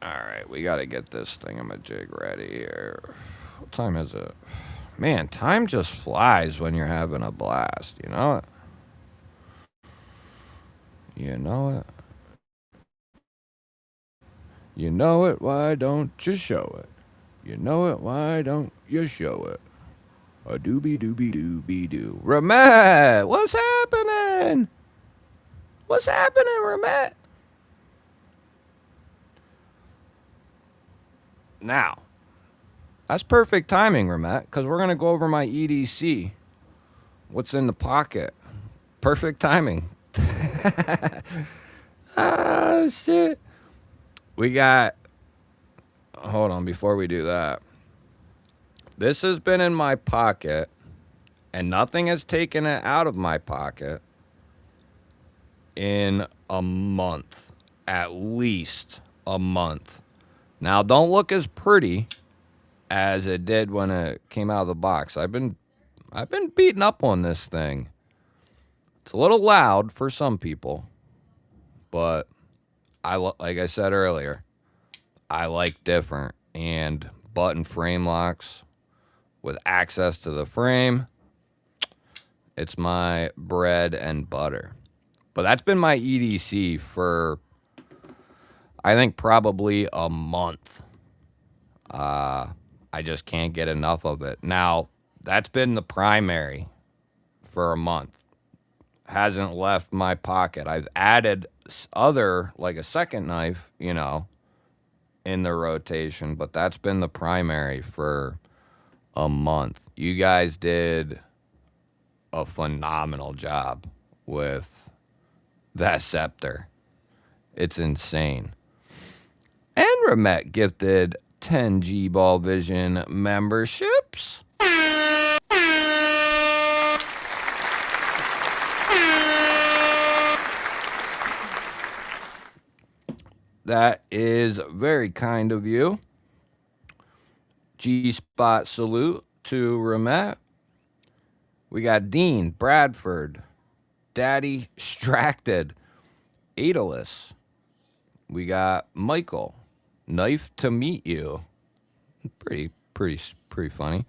Alright, we gotta get this thingamajig ready here. What time is it? Man, time just flies when you're having a blast, you know it? You know it? You know it, why don't you show it? You know it, why don't you show it? A doobie doobie doobie doo. Ramet, what's happening? What's happening, Ramet? Now, that's perfect timing, Ramet, because we're going to go over my EDC. What's in the pocket? Perfect timing. Ah, shit. We got, hold on, before we do that. This has been in my pocket, and nothing has taken it out of my pocket in a month. At least a month. Now, don't look as pretty as it did when it came out of the box. I've been beating up on this thing. It's a little loud for some people, but like I said earlier, I like different. And button frame locks with access to the frame, it's my bread and butter. But that's been my EDC for, I think, probably a month. I just can't get enough of it. Now, that's been the primary for a month. Hasn't left my pocket. I've added other, like a second knife, you know, in the rotation, but that's been the primary for a month. You guys did a phenomenal job with that scepter. It's insane. And Ramet gifted 10 GBall Vision memberships. That is very kind of you. G-Spot salute to Ramet. We got Dean Bradford, Daddy Stracted, Aeolus. We got Michael, Knife to Meet You. Pretty funny.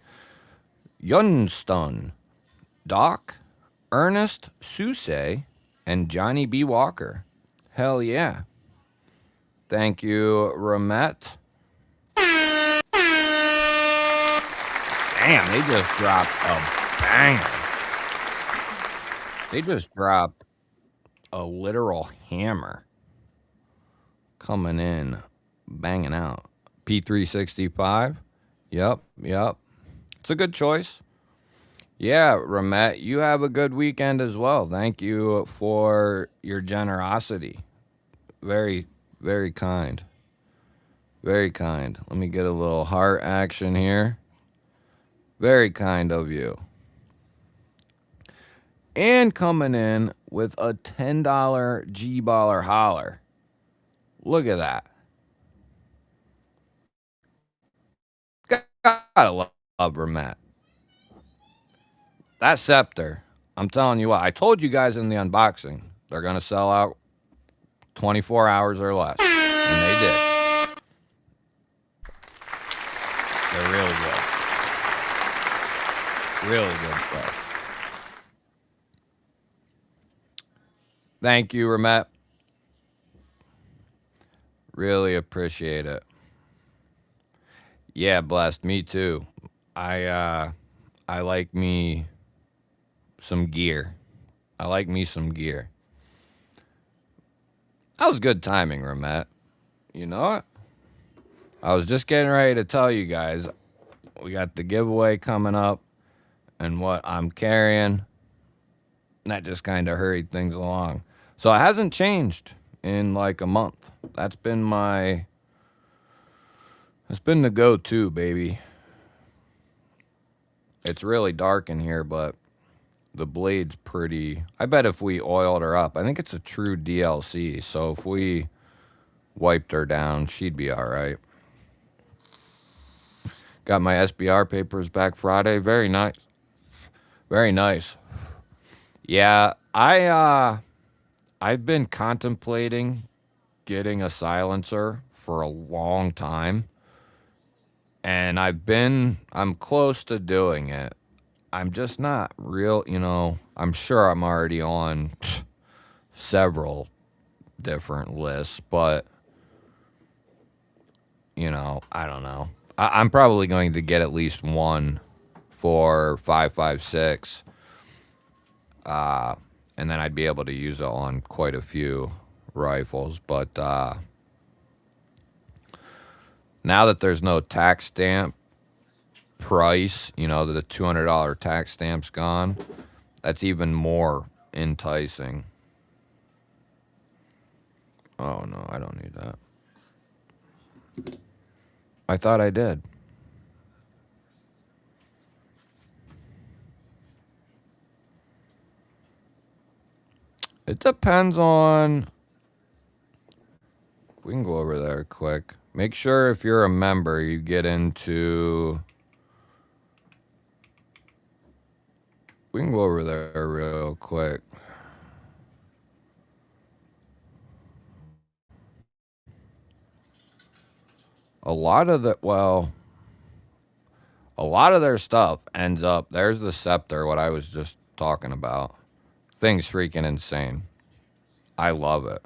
Yunstun, Doc, Ernest Suse, and Johnny B. Walker. Hell yeah. Thank you, Ramet. Damn, they just dropped a banger. They just dropped a literal hammer. Coming in, banging out. P365. Yep. It's a good choice. Yeah, Ramet, you have a good weekend as well. Thank you for your generosity. Very, very kind. Very kind. Let me get a little heart action here. Very kind of you. And coming in with a $10 G-Baller holler. Look at that. Gotta love Ramet. That scepter, I'm telling you what, I told you guys in the unboxing, they're going to sell out 24 hours or less. And they did. They're really good. Really good stuff. Thank you, Ramet. Really appreciate it. Yeah, blessed. Me too. I like me some gear. I like me some gear. That was good timing, Ramet. You know what? I was just getting ready to tell you guys we got the giveaway coming up and what I'm carrying. That just kind of hurried things along. So it hasn't changed in like a month. That's been the go-to, baby. It's really dark in here, but the blade's pretty. I bet if we oiled her up, I think it's a true DLC. So if we wiped her down, she'd be all right. Got my SBR papers back Friday. Very nice. Very nice. Yeah, I've been contemplating getting a silencer for a long time. And I'm close to doing it. I'm just not real, I'm sure I'm already on several different lists, but, I don't know. I'm probably going to get at least one for 5.56. And then I'd be able to use it on quite a few rifles. But now that there's no tax stamp price, the $200 tax stamp's gone, that's even more enticing. Oh, no, I don't need that. I thought I did. It depends on... We can go over there quick. Make sure if you're a member, you get into... We can go over there real quick. A lot of their stuff ends up... There's the scepter, what I was just talking about. Thing's freaking insane. I love it.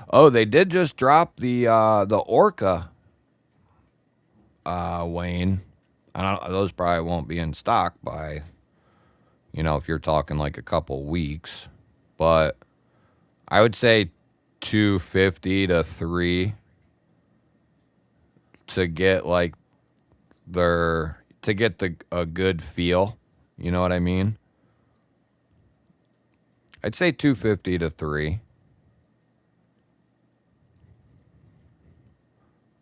Oh, they did just drop the Orca, Wayne. Those probably won't be in stock by, if you're talking like a couple weeks. But I would say $250 to $300 to get like a good feel. You know what I mean? I'd say $250 to $300.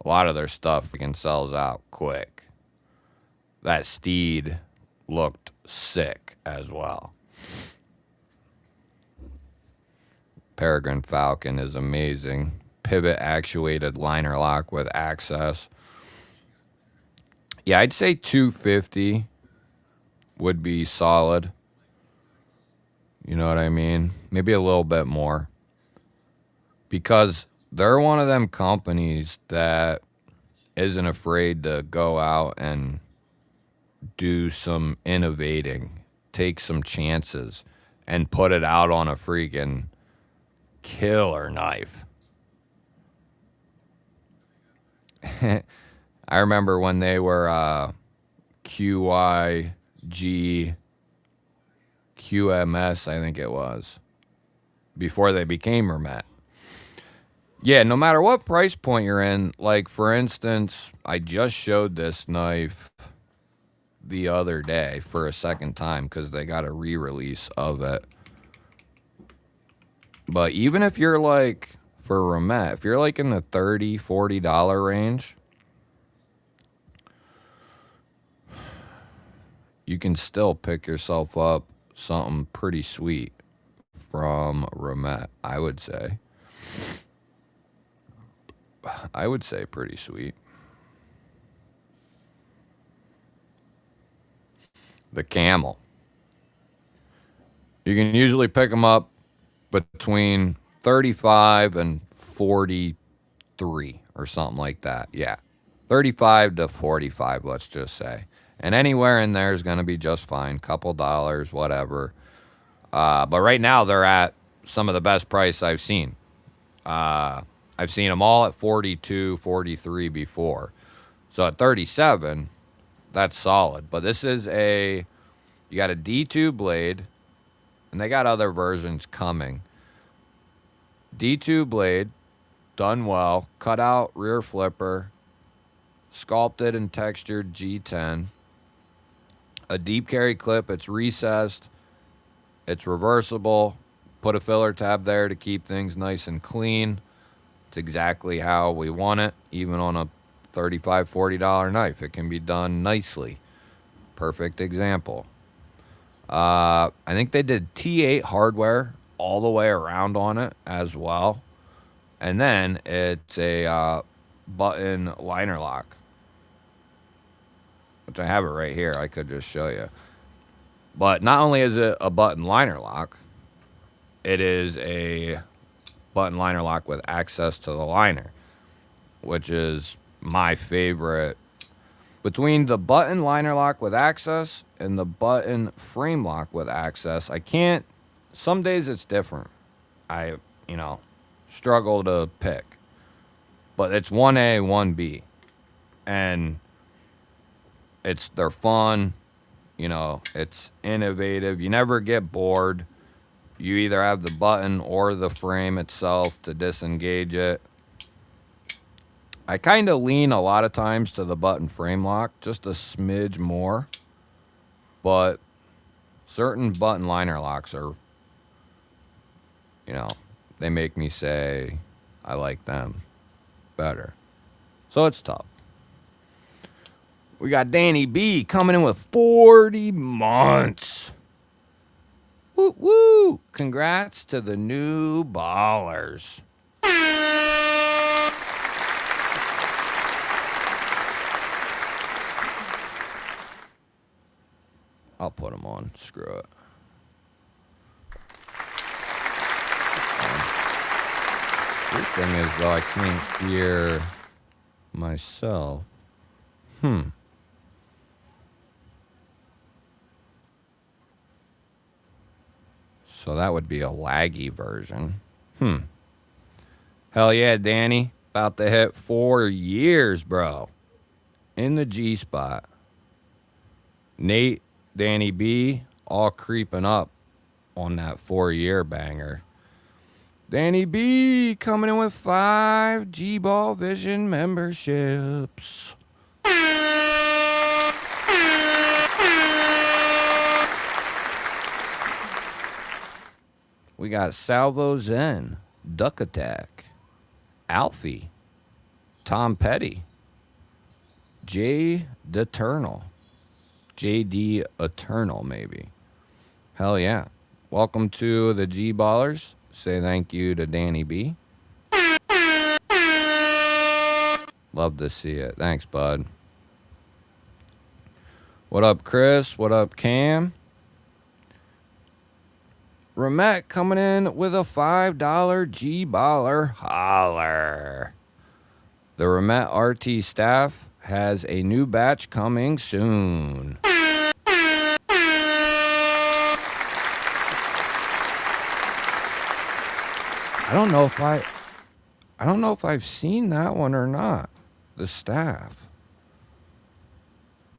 A lot of their stuff sells out quick. That Steed looked sick as well. Peregrine Falcon is amazing. Pivot actuated liner lock with access. Yeah, I'd say $250 would be solid. You know what I mean? Maybe a little bit more. Because they're one of them companies that isn't afraid to go out and do some innovating, take some chances, and put it out on a freaking killer knife. I remember when they were QMS, I think it was, before they became Hermet. Yeah, no matter what price point you're in, like, for instance, I just showed this knife the other day for a second time because they got a re-release of it. But even if you're like, for Romet, if you're like in the $30, $40 range, you can still pick yourself up something pretty sweet from Romet, I would say. I would say pretty sweet. The Camel. You can usually pick them up between 35 and 43 or something like that. Yeah. 35 to 45, let's just say. And anywhere in there is going to be just fine. Couple dollars, whatever. But right now they're at some of the best price I've seen. I've seen them all at 42, 43 before. So at 37, that's solid. But this is you got a D2 blade, and they got other versions coming. D2 blade, done well, cut out rear flipper, sculpted and textured G10, a deep carry clip, it's recessed, it's reversible, put a filler tab there to keep things nice and clean. It's exactly how we want it, even on a $35, $40 knife. It can be done nicely. Perfect example. I think they did T8 hardware all the way around on it as well. And then it's a button liner lock, which I have it right here. I could just show you. But not only is it a button liner lock, it is a button liner lock with access to the liner, which is my favorite. Between the button liner lock with access and the button frame lock with access, some days it's different. I struggle to pick. But it's 1A, 1B. And they're fun. It's innovative. You never get bored. You either have the button or the frame itself to disengage it. I kind of lean a lot of times to the button frame lock, just a smidge more. But certain button liner locks are, they make me say I like them better. So it's tough. We got Danny B coming in with 40 months. Woo woo! Congrats to the new ballers. I'll put them on. Screw it. Good thing is, though, I can't hear myself. So that would be a laggy version. Hell yeah, Danny. About to hit 4 years, bro. In the G spot. Nate, Danny B, all creeping up on that 4-year banger. Danny B coming in with 5 GBall Vision memberships. We got Salvo Zen, Duck Attack, Alfie, Tom Petty, J Eternal, JD Eternal maybe. Hell yeah. Welcome to the G Ballers. Say thank you to Danny B. Love to see it. Thanks, bud. What up, Chris? What up, Cam? Ramet coming in with a $5 G-Baller holler. The Ramet RT staff has a new batch coming soon. I don't know if I've seen that one or not. The staff.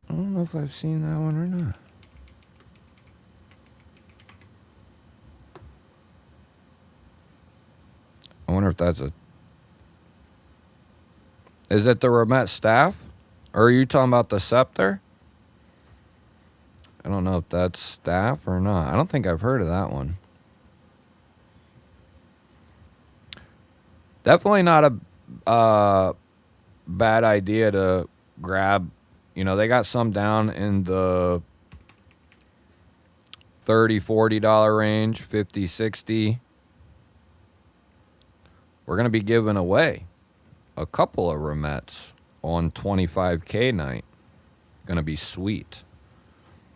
I don't know if I've seen that one or not. I wonder if that's is it the Ramet staff? Or are you talking about the scepter? I don't know if that's staff or not. I don't think I've heard of that one. Definitely not a bad idea to grab. You know, they got some down in the $30, $40 range, 50, 60. We're going to be giving away a couple of remettes on 25K night. Going to be sweet.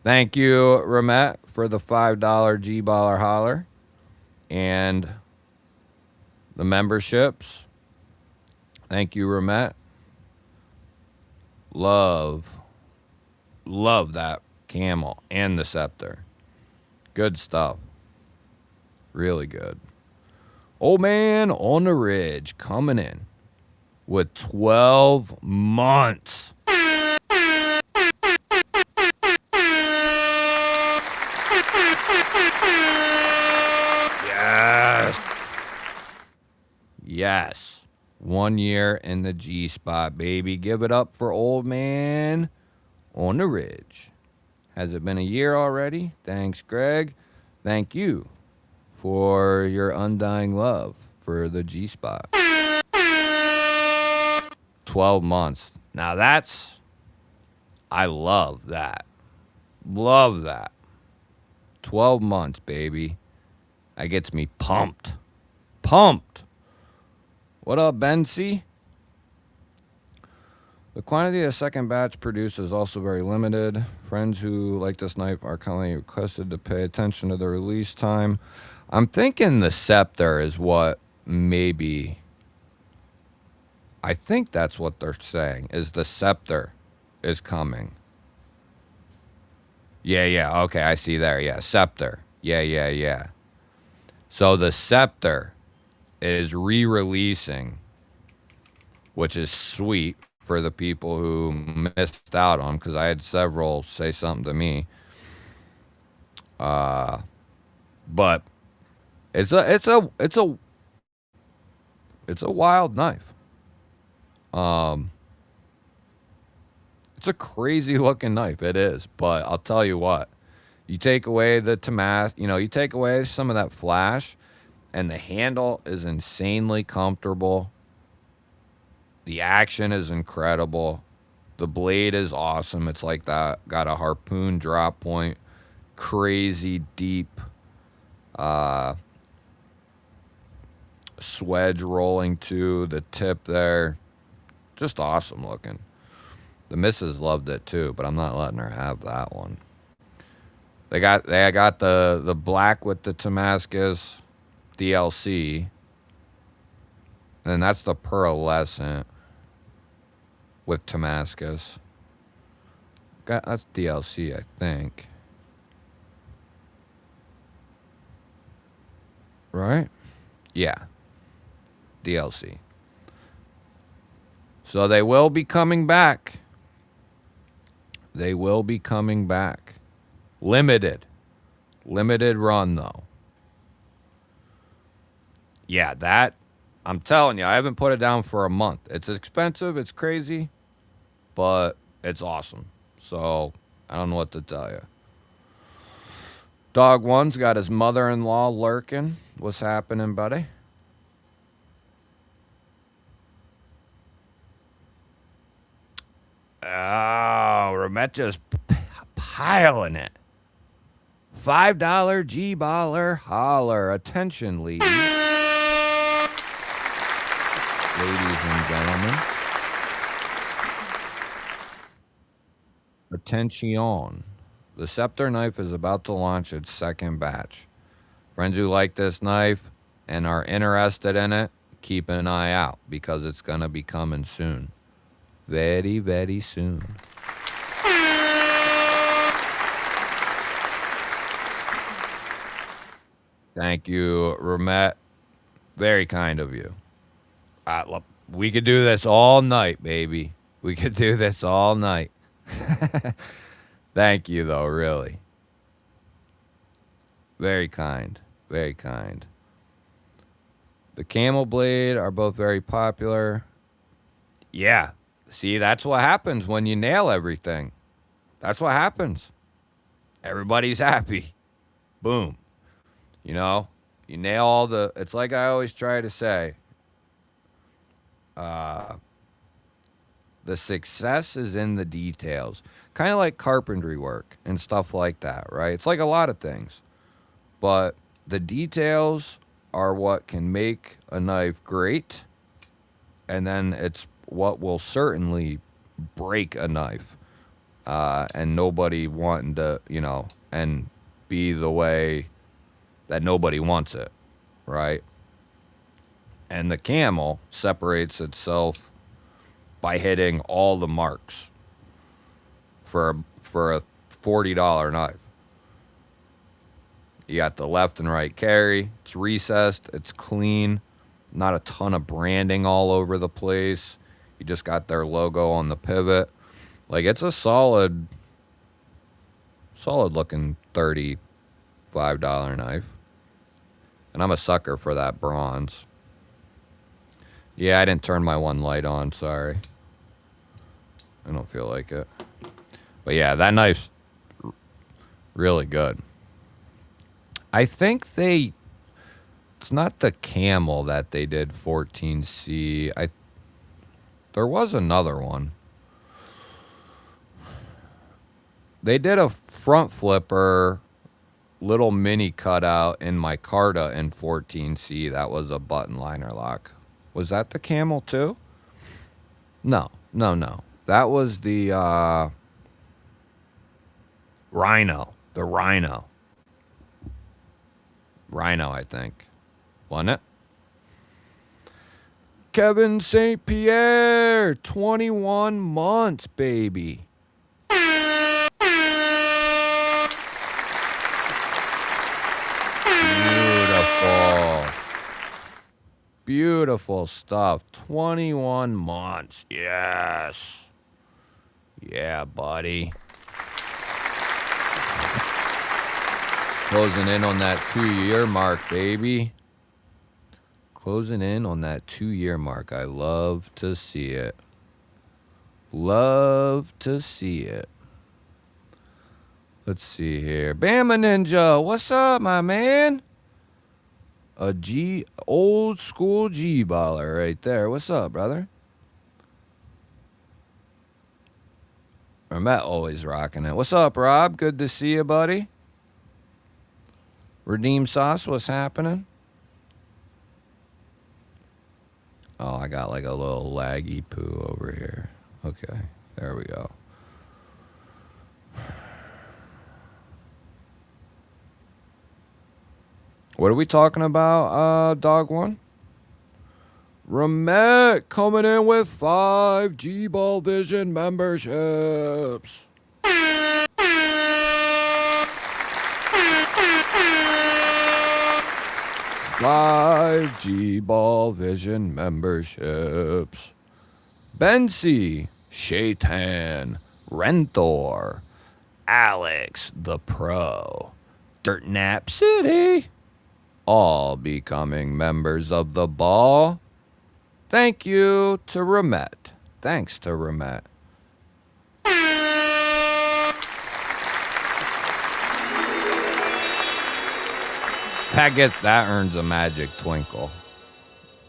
Thank you, Remette, for the $5 G-Baller Holler and the memberships. Thank you, Remette. Love that camel and the scepter. Good stuff. Really good. Old man on the ridge coming in with 12 months. Yes. Yes. 1 year in the G spot, baby. Give it up for old man on the ridge. Has it been a year already? Thanks, Greg. Thank you for your undying love for the G spot. 12 months. Now I love that. Love that. 12 months, baby. That gets me pumped. Pumped. What up, Bency? The quantity of second batch produced is also very limited. Friends who like this knife are kindly requested to pay attention to the release time. I'm thinking the scepter is what maybe... I think that's what they're saying, is the scepter is coming. Yeah. Okay, I see there. Yeah, scepter. Yeah. So the scepter is re-releasing, which is sweet for the people who missed out on, because I had several say something to me. But it's a wild knife. It's a crazy looking knife. It is, but I'll tell you what. You take away the you take away some of that flash, and the handle is insanely comfortable. The action is incredible. The blade is awesome. It's like that. Got a harpoon drop point. Crazy deep swedge rolling to the tip there. Just awesome looking. The missus loved it too, but I'm not letting her have that one. They got the black with the Damascus DLC. And that's the pearlescent with Damascus. That's DLC, I think. Right? Yeah. DLC. So they will be coming back. They will be coming back. Limited run, though. Yeah, that, I'm telling you, I haven't put it down for a month. It's expensive, it's crazy, but it's awesome. So, I don't know what to tell you. Dog One's got his mother-in-law lurking. What's happening, buddy? Oh, Remetja's piling it. $5 G-Baller Holler. Attention, ladies. Ladies and gentlemen. Attention. The Scepter knife is about to launch its second batch. Friends who like this knife and are interested in it, keep an eye out because it's going to be coming soon. Very, very soon. Thank you, Remet. Very kind of you. Look, we could do this all night, baby. We could do this all night. Thank you, though, really. Very kind. Very kind. The Camel Blade are both very popular. Yeah. See, that's what happens when you nail everything. That's what happens. Everybody's happy. Boom. You know, you nail all the. It's like I always try to say. The success is in the details. Kind of like carpentry work and stuff like that, right? It's like a lot of things. But the details are what can make a knife great. And then it's what will certainly break a knife. And nobody wanting to, and be the way that nobody wants it, right? And the Camel separates itself by hitting all the marks for a $40 knife. You got the left and right carry. It's recessed. It's clean. Not a ton of branding all over the place. You just got their logo on the pivot. Like, it's a solid looking $35 knife. And I'm a sucker for that bronze. Yeah, I didn't turn my one light on. Sorry. I don't feel like it. But yeah, that knife's really good. I think it's not the Camel that they did 14C. There was another one. They did a front flipper, little mini cutout in micarta in 14C. That was a button liner lock. Was that the Camel too? No. That was the Rhino. The Rhino. Rhino, I think. Wasn't it? Kevin St. Pierre, 21 months, baby. Beautiful. Beautiful stuff. 21 months. Yes. Yeah, buddy. Closing in on that 2-year mark, baby. Closing in on that 2-year mark. I love to see it. Love to see it. Let's see here. Bama Ninja, what's up, my man? A old school G-baller right there. What's up, brother? Matt always rocking it. What's up, Rob? Good to see you, buddy. Redeem Sauce, what's happening? Oh, I got like a little laggy poo over here. Okay, there we go. What are we talking about, Dog One? Ramet coming in with 5 GBall Vision memberships. 5 GBall Vision memberships. Bensi, Shaitan, Renthor, Alex the Pro, Dirt Nap City, all becoming members of the ball. Thank you to Ramet. Thanks to Ramet. That earns a magic twinkle.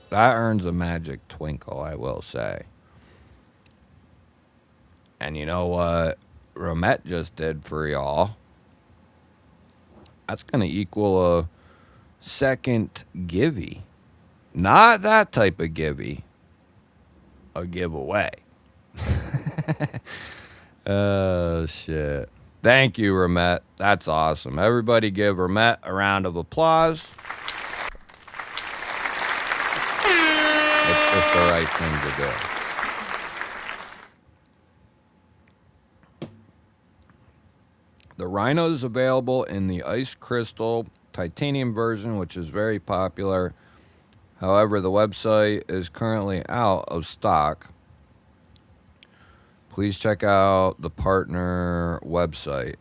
That earns a magic twinkle, I will say. And you know what Ramet just did for y'all? That's going to equal a second givey. Not that type of givey. A giveaway. Oh, shit. Thank you, Ramet. That's awesome. Everybody give Ramet a round of applause. It's just the right thing to do. The Rhino is available in the Ice Crystal titanium version, which is very popular. However, the website is currently out of stock. Please check out the partner website.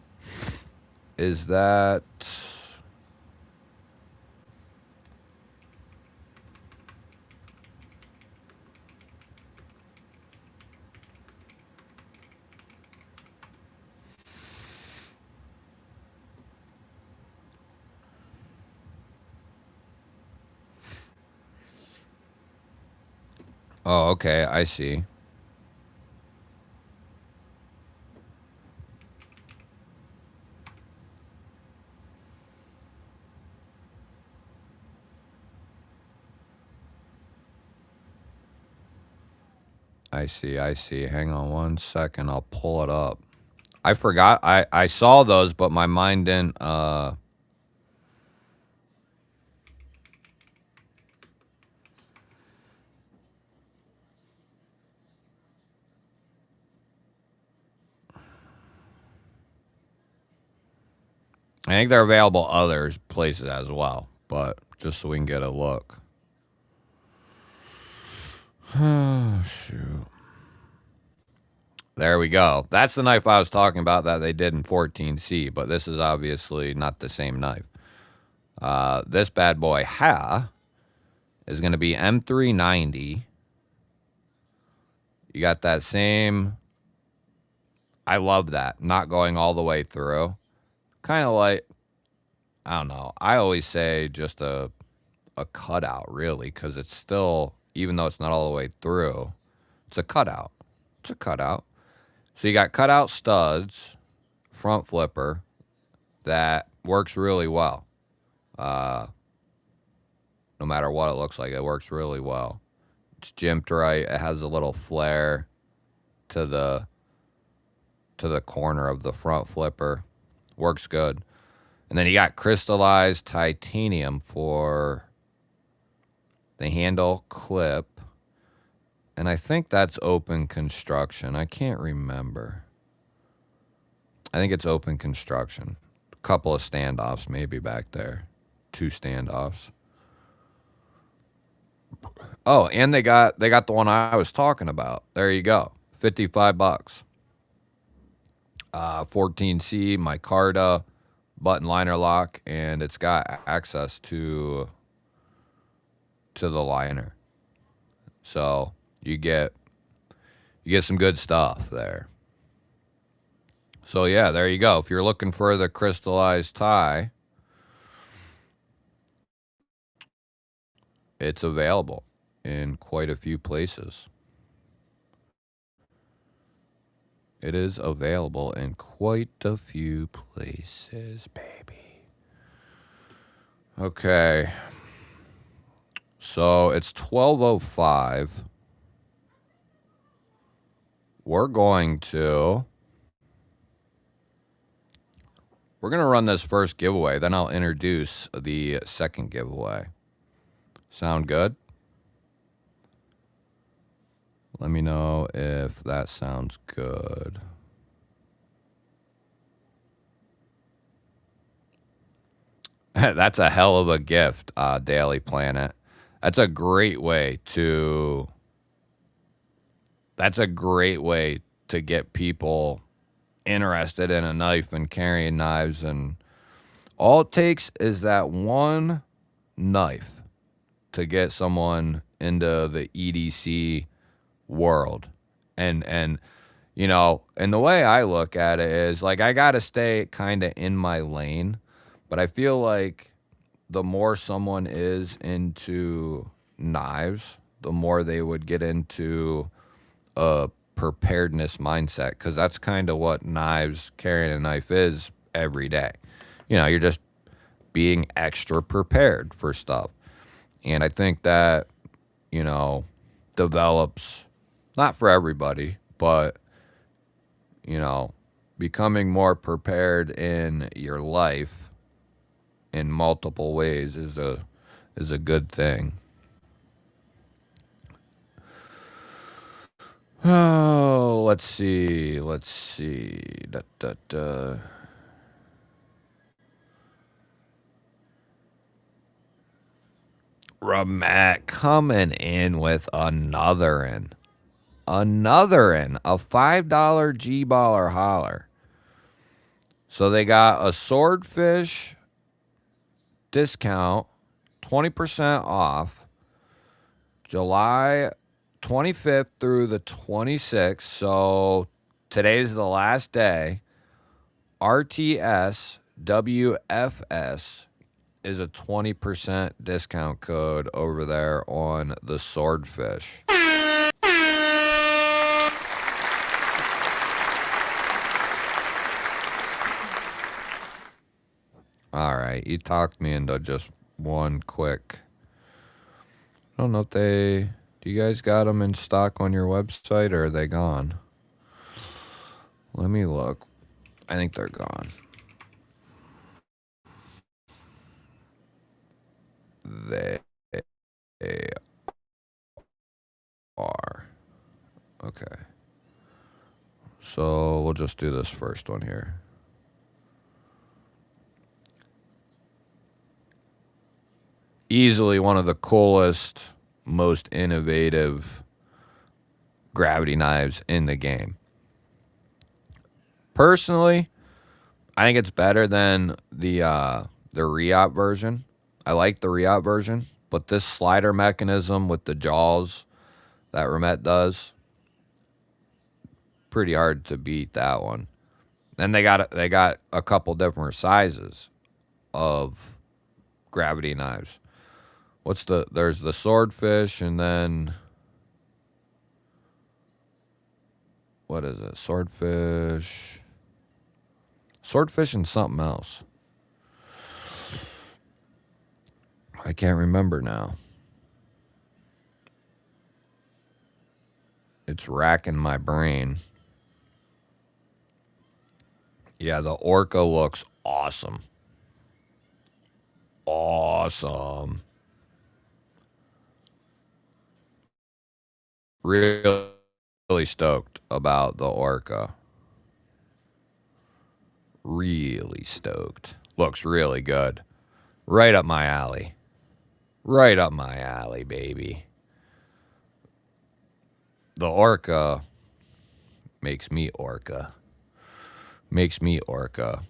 Is that... Oh, okay. I see. I see. I see. Hang on one second. I'll pull it up. I forgot. I saw those, but my mind didn't. I think they're available other places as well, but just so we can get a look. Oh, shoot. There we go. That's the knife I was talking about that they did in 14C, but this is obviously not the same knife. This bad boy is going to be M390. You got that same. I love that. Not going all the way through. Kind of like, I don't know. I always say just a cutout, really, because it's still, even though it's not all the way through, it's a cutout. It's a cutout. So you got cutout studs, front flipper, that works really well. No matter what it looks like, it works really well. It's jimped right. It has a little flare to the corner of the front flipper. Works good. And then you got crystallized titanium for the handle clip. And I think that's open construction. I can't remember. I think it's open construction. A couple of standoffs maybe back there. 2 standoffs. Oh, and they got the one I was talking about. There you go. $55. 14C micarta button liner lock, and it's got access to the liner. So you get some good stuff there. So yeah, there you go. If you're looking for the crystallized tie, it's available in quite a few places. It is available in quite a few places, baby. Okay. So it's 12:05. We're going to run this first giveaway, then I'll introduce the second giveaway. Sound good? Let me know if that sounds good. That's a hell of a gift, Daily Planet. That's a great way to get people interested in a knife and carrying knives, and all it takes is that one knife to get someone into the EDC world. And you know, and the way I look at it is like I got to stay kind of in my lane, but I feel like the more someone is into knives, the more they would get into a preparedness mindset, because that's kind of what carrying a knife is every day. You know, you're just being extra prepared for stuff. And I think that, you know, develops, not for everybody, but, you know, becoming more prepared in your life in multiple ways is a good thing. Oh, let's see. Ramat coming in with another a $5 GBall or holler. So they got a swordfish discount, 20% off, July 25th through the 26th. So today's the last day. RTS WFS is a 20% discount code over there on the swordfish. right. You talked me into just one quick. I don't know if they... Do you guys got them in stock on your website, or are they gone? Let me look. I think they're gone. They are. Okay. So we'll just do this first one here. Easily one of the coolest, most innovative gravity knives in the game. Personally, I think it's better than the re-op version. I like the re-op version, but this slider mechanism with the jaws that Remet does, pretty hard to beat that one. And they got a couple different sizes of gravity knives. There's the swordfish, and then what is it? Swordfish and something else. I can't remember now. It's racking my brain. Yeah, the Orca looks awesome. Awesome. Really stoked about the Orca. Really stoked. Looks really good. Right up my alley. Right up my alley, baby. The Orca makes me Orca. Makes me Orca.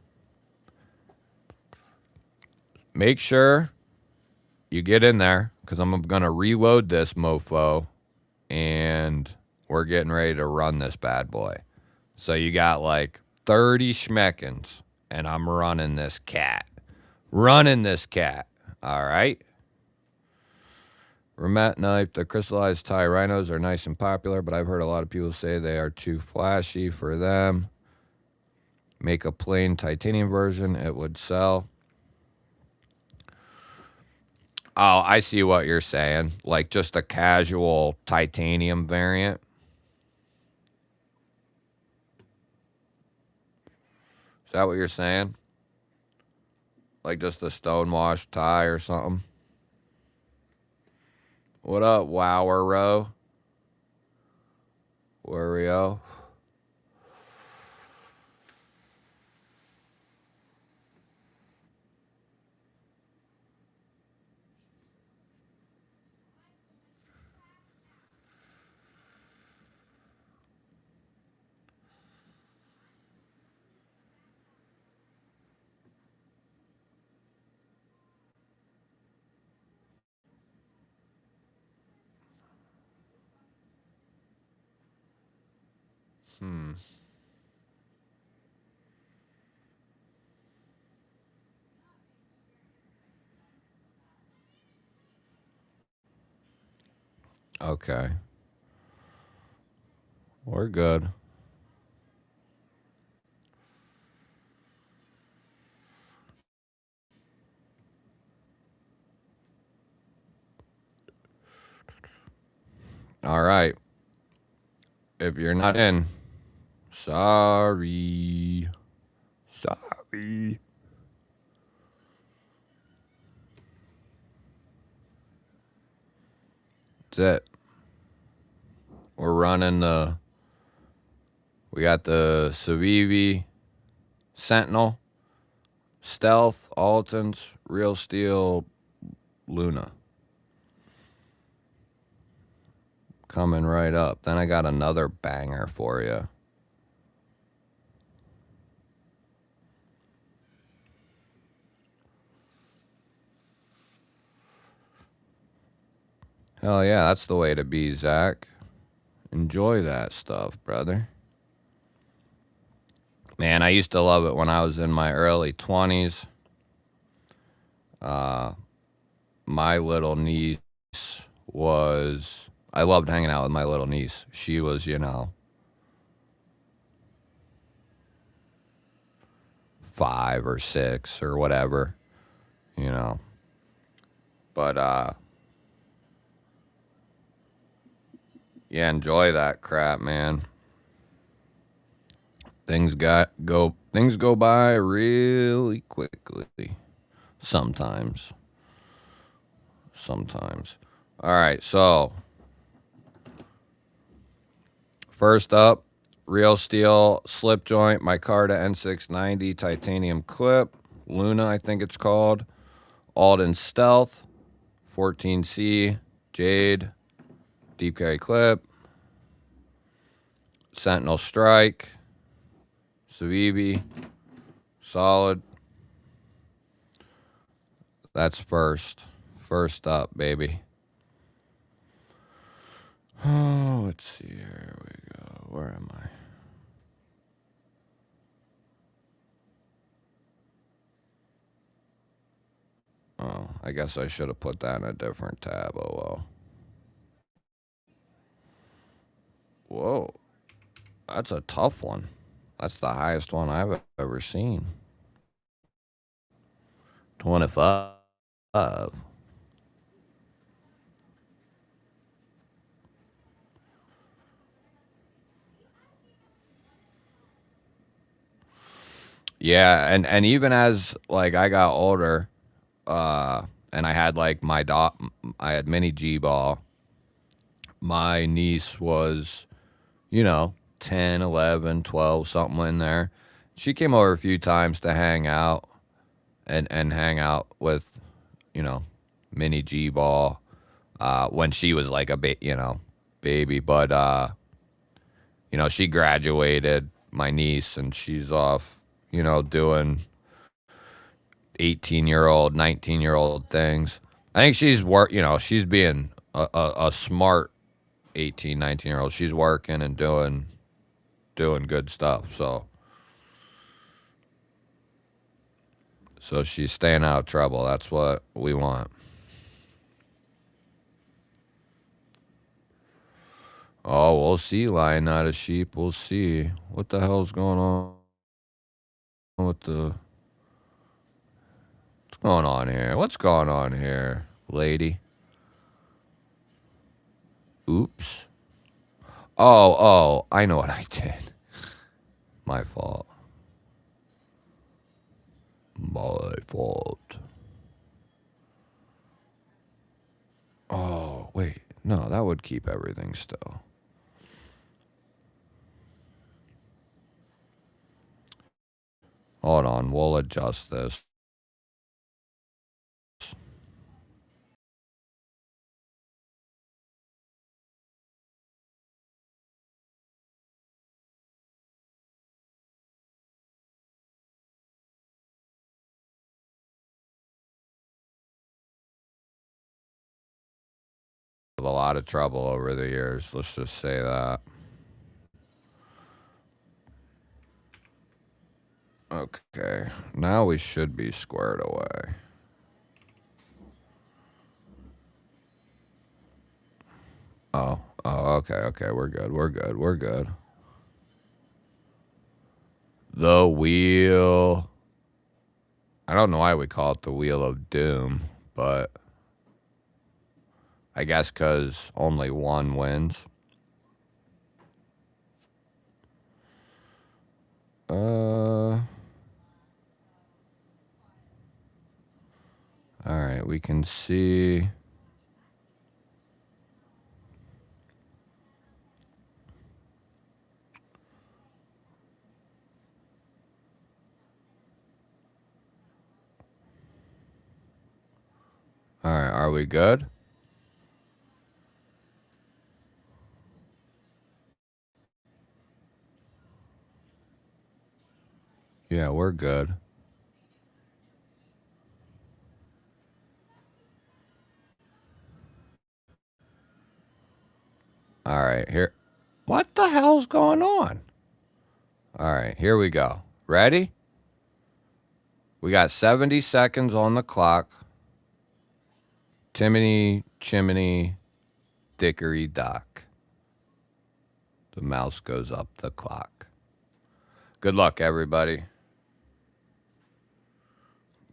Make sure you get in there, because I'm going to reload this mofo, and we're getting ready to run this bad boy. So you got like 30 schmeckins, and I'm running this cat. Running this cat. All right? Remet knife, the crystallized Thai rhinos are nice and popular, but I've heard a lot of people say they are too flashy for them. Make a plain titanium version, it would sell. Oh, I see what you're saying. Like just a casual titanium variant. Is that what you're saying? Like just a stonewashed tie or something? What up, Wowero? Wario? Okay. We're good. All right. If you're not in, sorry. Sorry. That's it. We're running we got the Civivi Sentinel, Stealth, Altons, Real Steel, Luna. Coming right up. Then I got another banger for you. Hell yeah, that's the way to be, Zach. Enjoy that stuff, brother. Man, I used to love it when I was in my early 20s. My little niece was... I loved hanging out with my little niece. She was, 5 or 6 or whatever. you know. But yeah, enjoy that crap, man. Things go by really quickly. Sometimes. Sometimes. All right, so first up, real steel slip joint, micarta N690 titanium clip, Luna, I think it's called, Alden Stealth, 14C, Jade, deep carry clip, Sentinel Strike, Savibi, solid. That's first. First up, baby. Oh, let's see. Here we go. Where am I? Oh, I guess I should have put that in a different tab. Oh, well. Whoa. That's a tough one. That's the highest one I've ever seen. 25. Yeah, and even as like I got older, and I had like I had mini GBall. My niece was, 10, 11, 12, something in there. She came over a few times to hang out and hang out with, you know, mini GBall when she was like a baby. But she graduated, my niece, and she's off, doing 18-year-old, 19-year-old things. I think she's being a smart 18, 19-year-old. She's working and doing good stuff. So she's staying out of trouble. That's what we want. Oh, we'll see, lion, not a sheep. We'll see. What the hell's going on with the... What's going on here? What's going on here, lady? Oops. Oh, I know what I did. My fault. My fault. Oh, wait. No, that would keep everything still. Hold on. We'll adjust this. A lot of trouble over the years. Let's just say that. Okay. Now we should be squared away. Oh, okay. We're good. The wheel. I don't know why we call it the Wheel of Doom, but I guess because only one wins. All right, we can see. All right, are we good? Yeah, we're good. All right, here. What the hell's going on? All right, here we go. Ready? We got 70 seconds on the clock. Timony, chimney, dickory dock. The mouse goes up the clock. Good luck, everybody.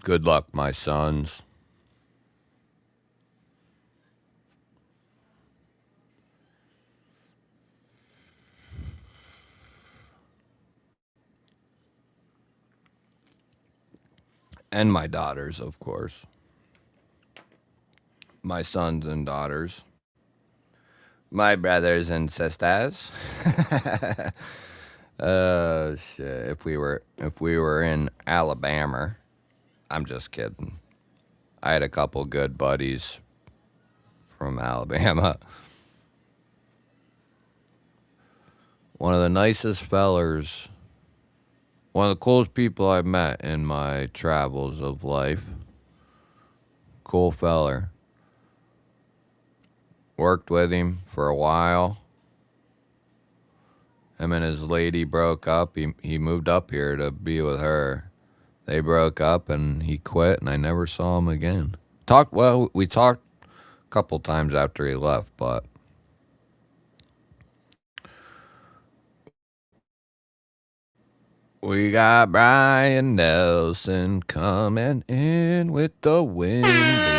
Good luck, my sons. And my daughters, of course. My sons and daughters. My brothers and sisters. Shit. If we were in Alabama, I'm just kidding. I had a couple good buddies from Alabama. One of the nicest fellers, one of the coolest people I've met in my travels of life. Cool feller. Worked with him for a while. Him and his lady broke up. He moved up here to be with her. They broke up and he quit, and I never saw him again. We talked a couple times after he left, but we got Brian Nelson coming in with the win, baby.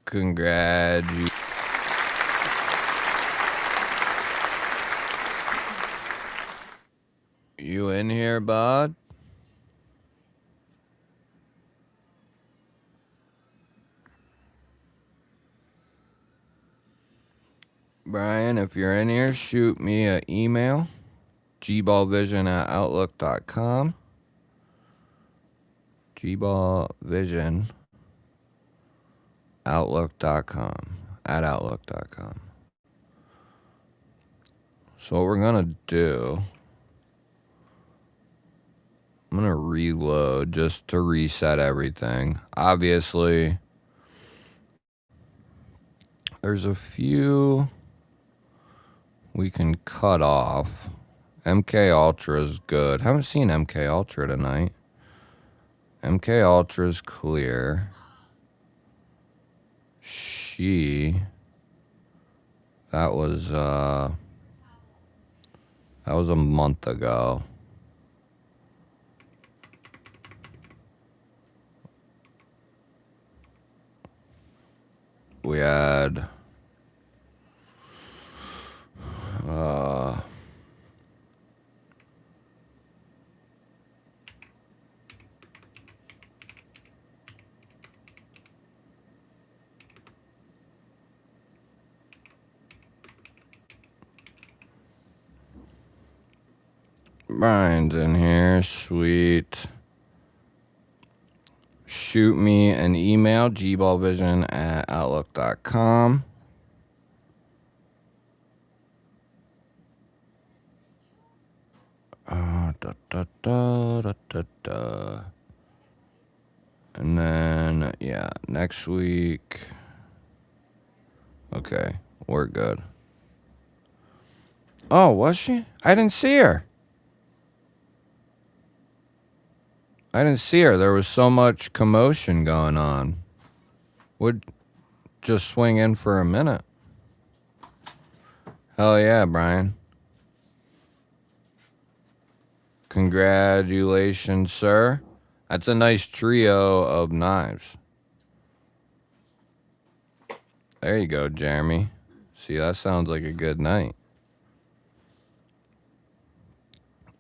Congratulations. You in here, bud? Brian, if you're in here, shoot me an email. gballvision@outlook.com. gballvision@outlook.com. @outlook.com. So what we're gonna do, I'm gonna reload just to reset everything. Obviously, there's a few we can cut off. MK Ultra is good. Haven't seen MK Ultra tonight. MK Ultra's clear. That was a month ago. We had Brian's in here. Sweet. Shoot me an email, gballvision@outlook.com. And then, yeah, next week. Okay, we're good. Oh, was she? I didn't see her. There was so much commotion going on. Would just swing in for a minute. Hell yeah, Brian. Congratulations, sir. That's a nice trio of knives. There you go, Jeremy. See, that sounds like a good night.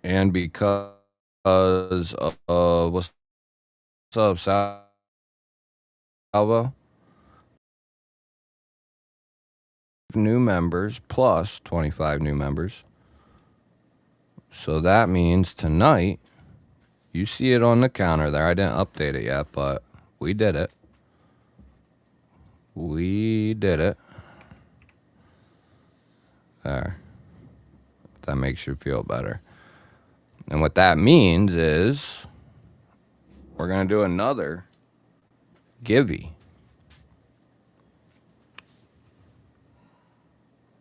And because of what's up, Salvo? New members plus 25 new members. So that means tonight, you see it on the counter there. I didn't update it yet, but we did it. There. If that makes you feel better. And what that means is we're going to do another givey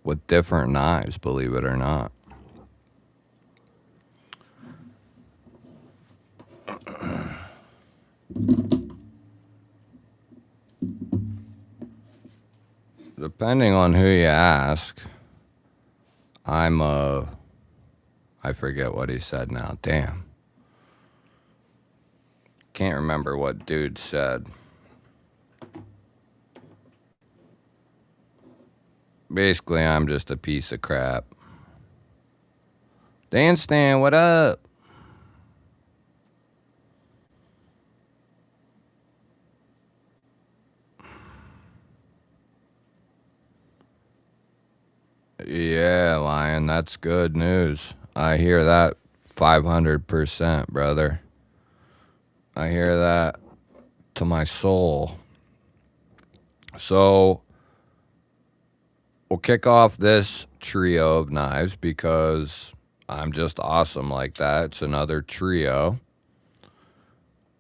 with different knives, believe it or not. depending on who you ask, I forget what he said now. Damn. Can't remember what dude said. Basically, I'm just a piece of crap. Dan Stan, what up? Yeah, Lion, that's good news. I hear that 500%, brother. I hear that to my soul. So, we'll kick off this trio of knives because I'm just awesome like that. It's another trio.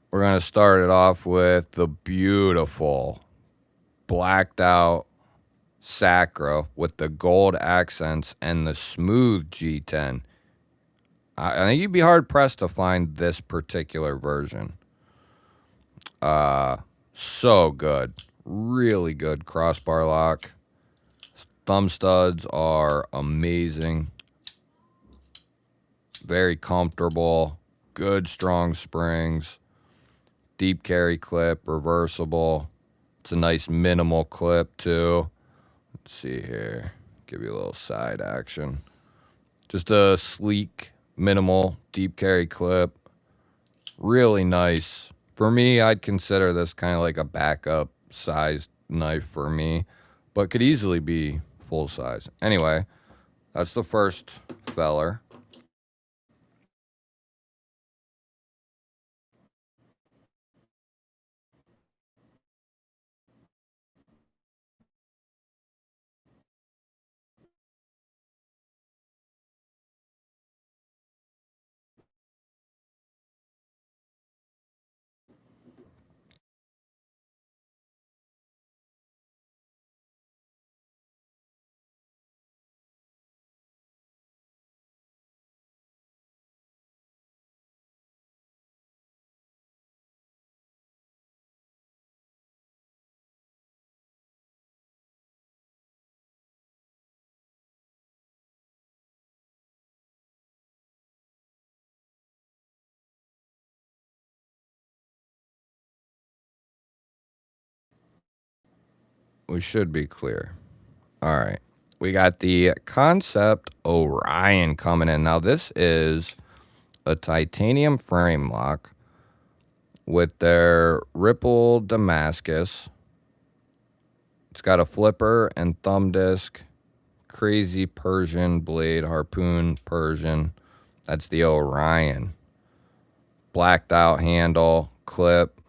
We're going to start it off with the beautiful blacked out Sacro with the gold accents and the smooth G10. I think you'd be hard pressed to find this particular version. So good. Really good crossbar lock. Thumb studs are amazing. Very comfortable. Good strong springs. Deep carry clip, reversible. It's a nice minimal clip too. Let's see here. Give you a little side action. Just a sleek, minimal, deep carry clip. Really nice. For me, I'd consider this kind of like a backup sized knife for me, but could easily be full size. Anyway, that's the first feller. We should be clear. All right. We got the Concept Orion coming in. Now, this is a titanium frame lock with their Ripple Damascus. It's got a flipper and thumb disc. Crazy Persian blade, harpoon Persian. That's the Orion. Blacked out handle, clip,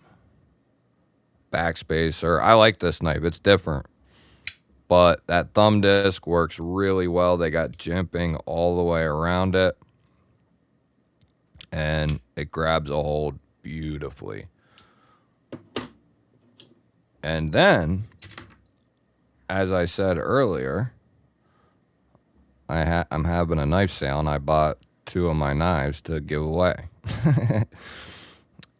backspacer. I like this knife. It's different. But that thumb disc works really well. They got jimping all the way around it. And it grabs a hold beautifully. And then, as I said earlier, I'm having a knife sale, and I bought 2 of my knives to give away.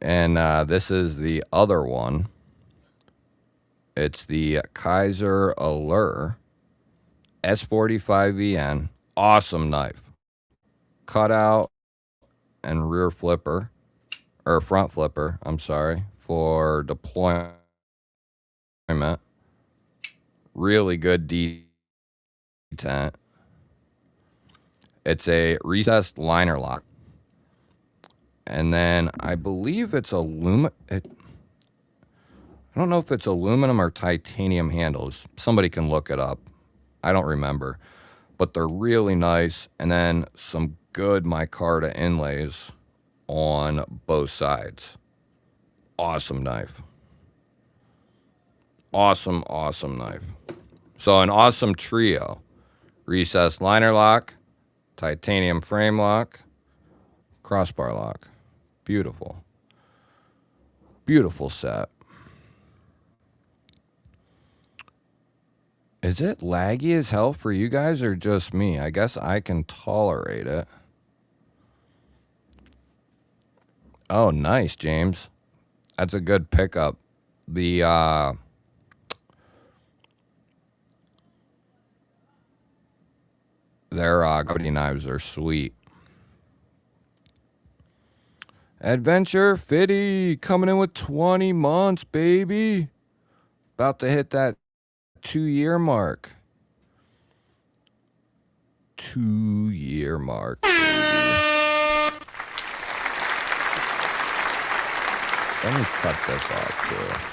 And this is the other one. It's the Kaiser Allure S45VN. Awesome knife. Cutout and rear flipper, or front flipper, I'm sorry, for deployment. Really good detent. It's a recessed liner lock. And then I believe it's I don't know if it's aluminum or titanium handles. Somebody can look it up. I don't remember. But they're really nice. And then some good micarta inlays on both sides. Awesome knife. Awesome, awesome knife. So an awesome trio. Recessed liner lock, titanium frame lock, crossbar lock. Beautiful. Beautiful set. Is it laggy as hell for you guys or just me? I guess I can tolerate it. Oh, nice, James. That's a good pickup. The Their gravity knives are sweet. Adventure Fitty coming in with 20 months, baby. About to hit that 2-year mark. 2-year mark, baby. Let me cut this off, too.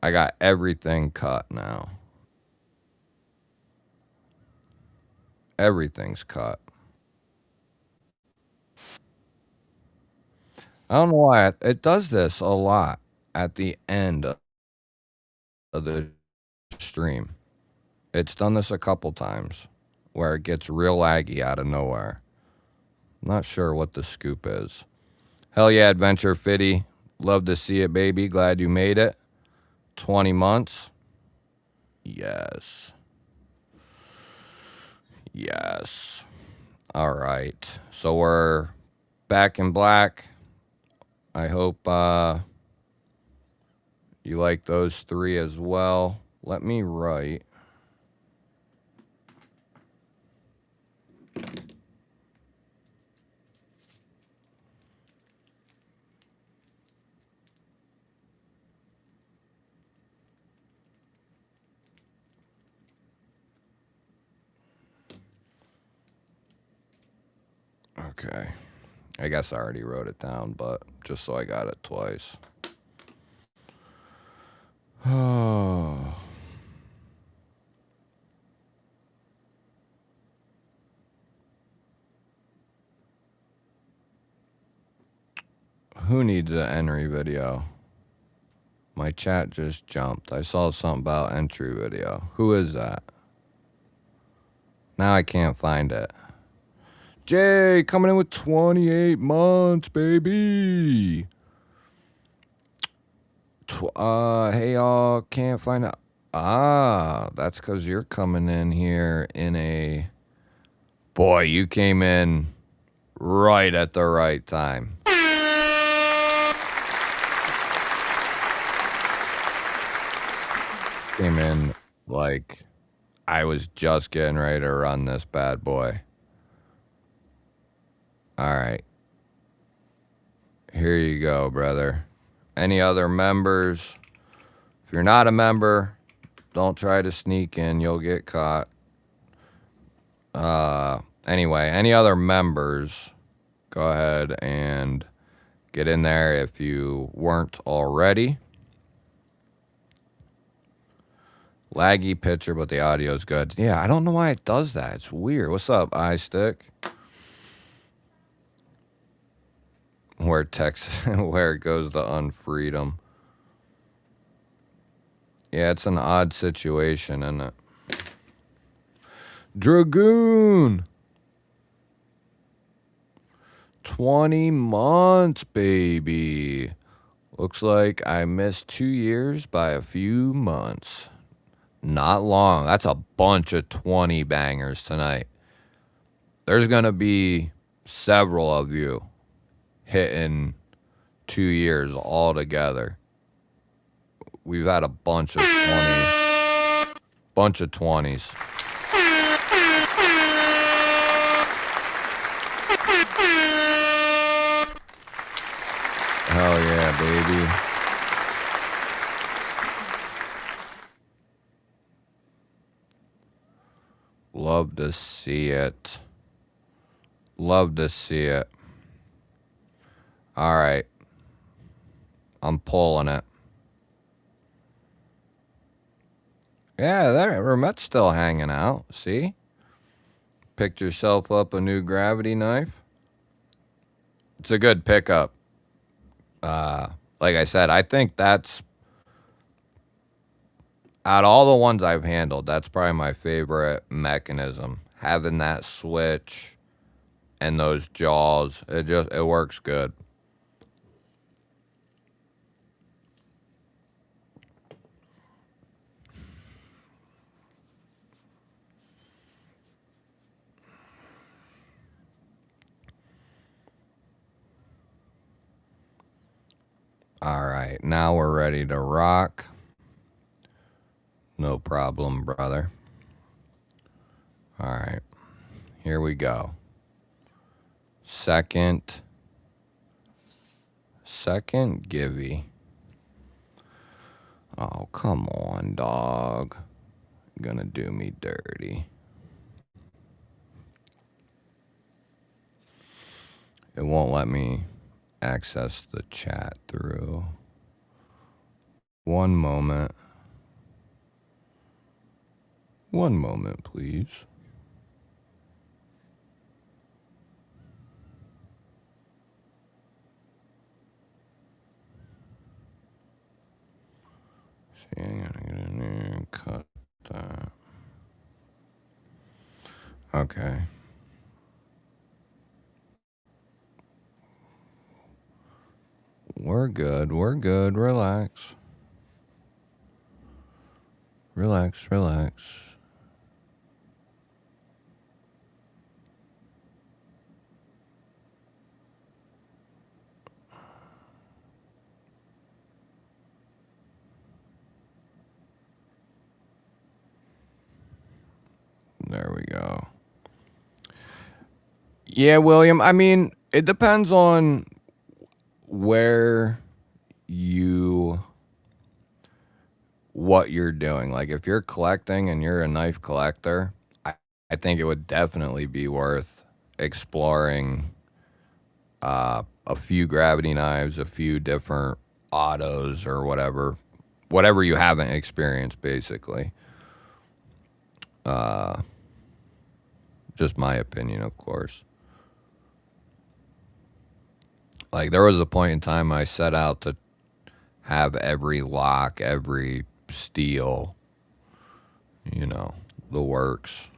I got everything cut now. Everything's cut. I don't know why it does this a lot at the end of the stream. It's done this a couple times where it gets real laggy out of nowhere. Not sure what the scoop is. Hell yeah, Adventure Fitty. Love to see it, baby. Glad you made it. 20 months. Yes. Yes. All right. So we're back in black. I hope you like those 3 as well. Let me write. Okay. I guess I already wrote it down, but just so I got it twice. Oh. Who needs an entry video? My chat just jumped. I saw something about entry video. Who is that? Now I can't find it. Jay coming in with 28 months, baby. Hey y'all, can't find it. That's because you're coming in here in a... Boy, you came in right at the right time. Came in like I was just getting ready to run this bad boy. All right. Here you go, brother. Any other members? If you're not a member, don't try to sneak in. You'll get caught. Anyway, any other members, go ahead and get in there if you weren't already. Laggy picture, but the audio's good. Yeah, I don't know why it does that. It's weird. What's up, iStick? Where goes the unfreedom? Yeah, it's an odd situation, isn't it? Dragoon. 20 months, baby. Looks like I missed 2 years by a few months. Not long. That's a bunch of 20 bangers tonight. There's going to be several of you hitting 2 years all together. We've had a bunch of 20s. Bunch of 20s. Hell yeah, baby. Love to see it. Love to see it. All right. I'm pulling it. Yeah, there. Ramet's still hanging out. See? Picked yourself up a new gravity knife. It's a good pickup. Like I said, I think that's... Out of all the ones I've handled, that's probably my favorite mechanism. Having that switch and those jaws, it works good. All right, now we're ready to rock. No problem, brother. All right. Here we go. Second givey. Oh, come on, dog. You're gonna do me dirty. It won't let me access the chat through. One moment. One moment, please. See, I'm gonna get in there and cut that. Okay. We're good. We're good. Relax. Relax, relax. There we go. Yeah, William, I mean, it depends on where what you're doing. Like, if you're collecting and you're a knife collector, I think it would definitely be worth exploring a few gravity knives, a few different autos or whatever you haven't experienced, basically. Just my opinion, of course. Like, there was a point in time I set out to have every lock, every steel, the works.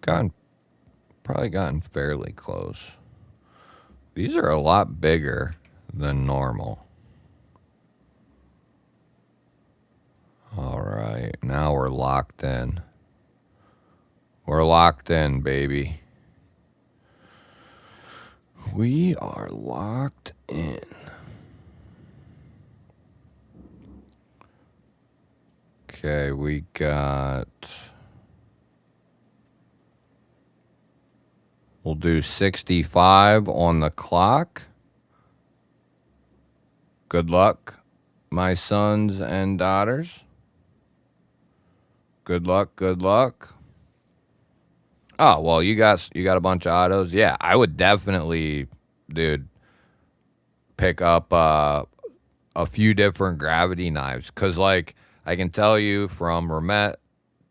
Probably gotten fairly close. These are a lot bigger than normal. All right, now we're locked in. We're locked in, baby. We are locked in. Okay, we got... We'll do 65 on the clock. Good luck, my sons and daughters. Good luck, good luck. Oh, well, you got a bunch of autos. Yeah, I would definitely, dude, pick up a few different gravity knives. Because, like, I can tell you from Remet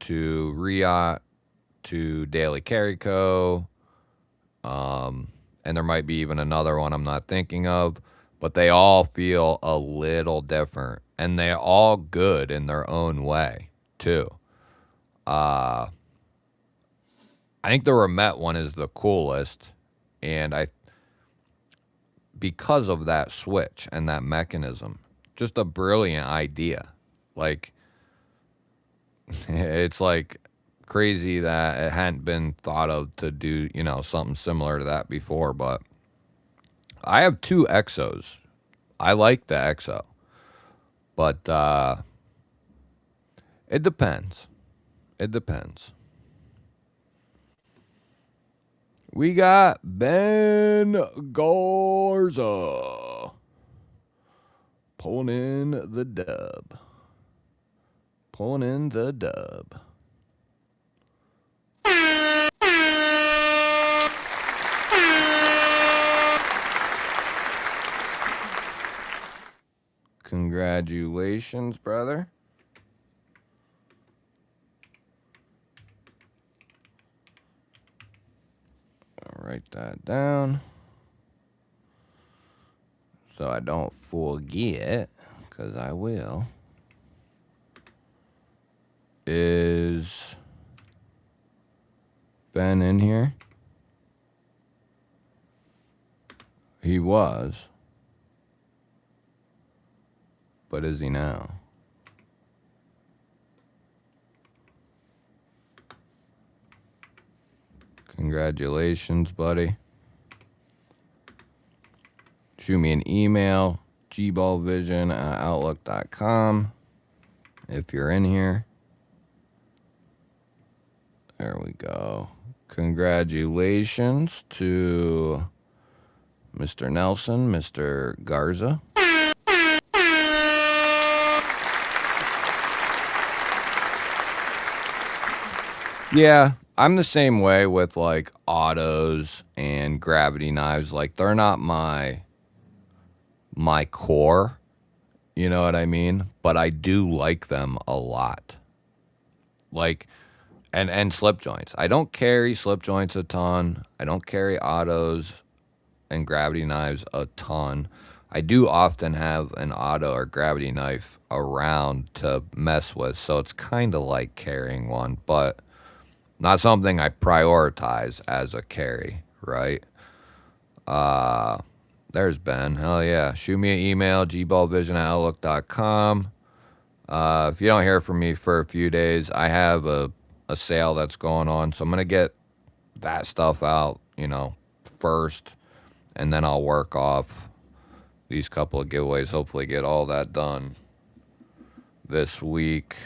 to Riot to Daily Carry Co., and there might be even another one I'm not thinking of, but they all feel a little different. And they're all good in their own way, too. I think the Remet one is the coolest, and because of that switch and that mechanism, just a brilliant idea. Like, it's like crazy that it hadn't been thought of to do, something similar to that before, but I have 2 Exos. I like the Exo, but it depends. It depends. We got Ben Garza pulling in the dub. Pulling in the dub. Congratulations, brother. I'll write that down so I don't forget, because I will. Is Ben in here? He was. But is he now? Congratulations, buddy. Shoot me an email, gballvision@outlook.com, if you're in here. There we go. Congratulations to Mr. Nelson, Mr. Garza. Yeah, I'm the same way with like autos and gravity knives. Like they're not my core, you know what I mean? But I do like them a lot. Like and slip joints. I don't carry slip joints a ton. I don't carry autos and gravity knives a ton. I do often have an auto or gravity knife around to mess with, so it's kind of like carrying one, but not something I prioritize as a carry, right? There's Ben. Hell yeah. Shoot me an email, gballvision@outlook.com. If you don't hear from me for a few days, I have a sale that's going on, so I'm going to get that stuff out, first, and then I'll work off these couple of giveaways, hopefully get all that done this week.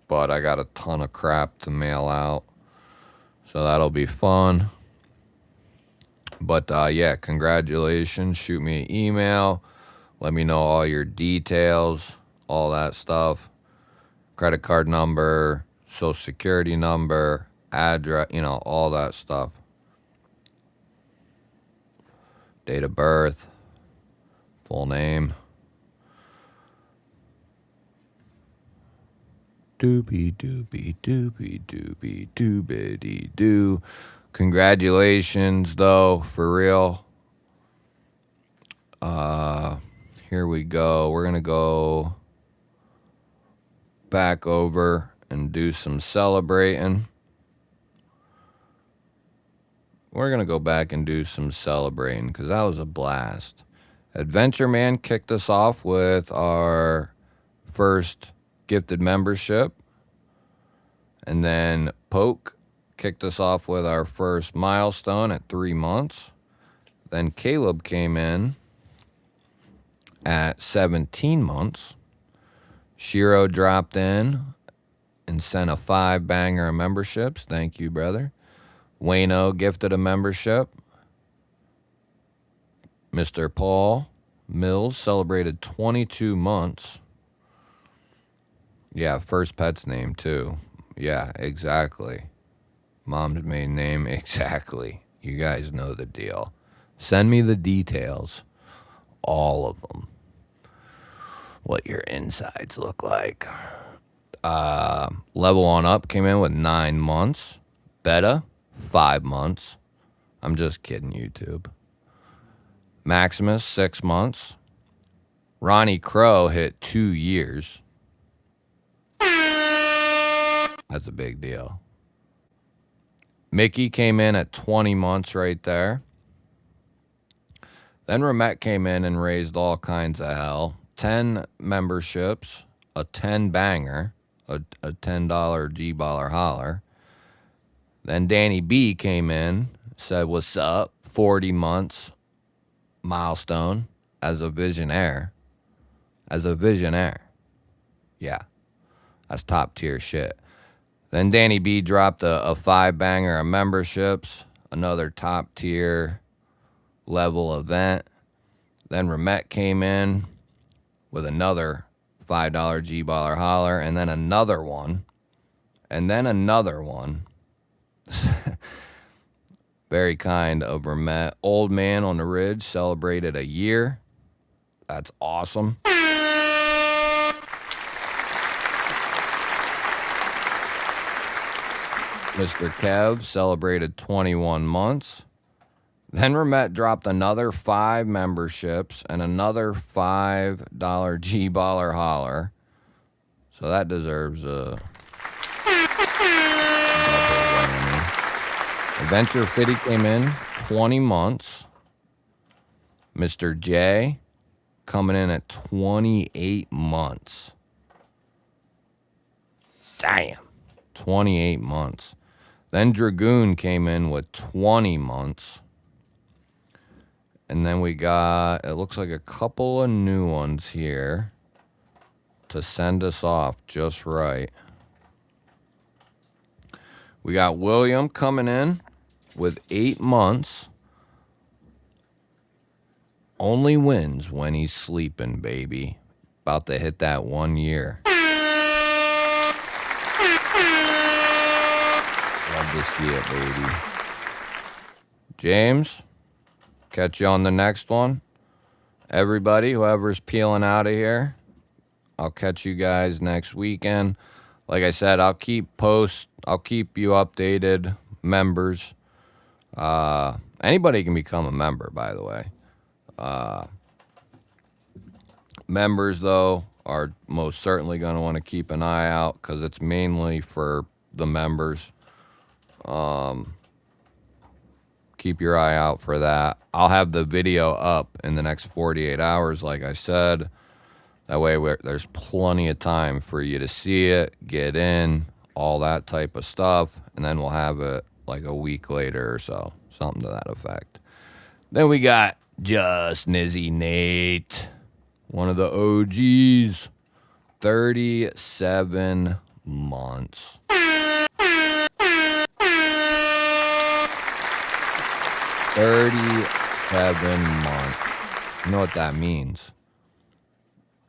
But I got a ton of crap to mail out, so that'll be fun. But yeah, congratulations. Shoot me an email. Let me know all your details, all that stuff. Credit card number, social security number, address, all that stuff. Date of birth, full name. Doobie doobie doobie doobie doobity doo. Congratulations, though, for real. Here we go. We're gonna go back over and do some celebrating. We're gonna go back and do some celebrating because that was a blast. Adventure Man kicked us off with our first gifted membership, and then Poke kicked us off with our first milestone at 3 months. Then Caleb came in at 17 months. Shiro dropped in and sent a 5-banger of memberships. Thank you, brother. Wayno gifted a membership. Mr. Paul Mills celebrated 22 months. Yeah, first pet's name, too. Yeah, exactly. Mom's maiden name, exactly. You guys know the deal. Send me the details. All of them. What your insides look like. Level on Up came in with 9 months. Beta, 5 months. I'm just kidding, YouTube. Maximus, 6 months. Ronnie Crow hit 2 years. That's a big deal. Mickey came in at 20 months right there. Then Ramette came in and raised all kinds of hell. 10 memberships, a 10-banger, a $10 GBall holler. Then Danny B came in, said, "What's up?" 40 months milestone as a visionaire. Yeah, that's top tier shit. Then Danny B dropped a 5-banger of memberships, another top tier level event. Then Ramette came in with another $5 GBall holler, and then another one, and then another one. Very kind of Ramette. Old Man on the Ridge celebrated a year. That's awesome. Mr. Kev celebrated 21 months. Then Ramette dropped another 5 memberships and another $5 GBall holler. So that deserves a Adventure Fitty came in 20 months. Mr. J coming in at 28 months. Damn. 28 months. Then Dragoon came in with 20 months. And then we got, it looks like a couple of new ones here. to send us off just right. We got William coming in with 8 months. Only wins when he's sleeping, baby. About to hit that 1 year. Love to see it, baby. James, catch you on the next one. Everybody, whoever's peeling out of here, I'll catch you guys next weekend. Like I said, I'll keep you updated, members. Anybody can become a member, by the way. Members, though, are most certainly going to want to keep an eye out because it's mainly for the members. Keep your eye out for that. I'll have the video up in the next 48 hours, like I said. That way there's plenty of time for you to see it, get in, all that type of stuff. And then we'll have it like a week later or so, something to that effect. Then we got Just Nizzy Nate, one of the OGs, 37 months. 37 months. You know what that means?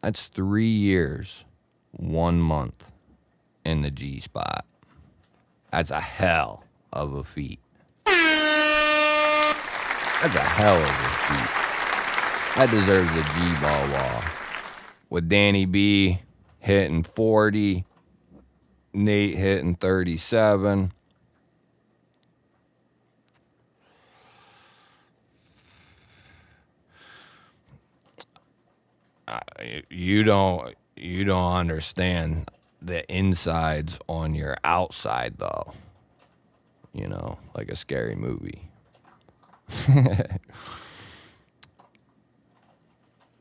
That's 3 years, 1 month in the G spot. That's a hell of a feat. That's a hell of a feat. That deserves a GBall wall. With Danny B hitting 40, Nate hitting 37. You don't understand the insides on your outside, though. You know, like a scary movie.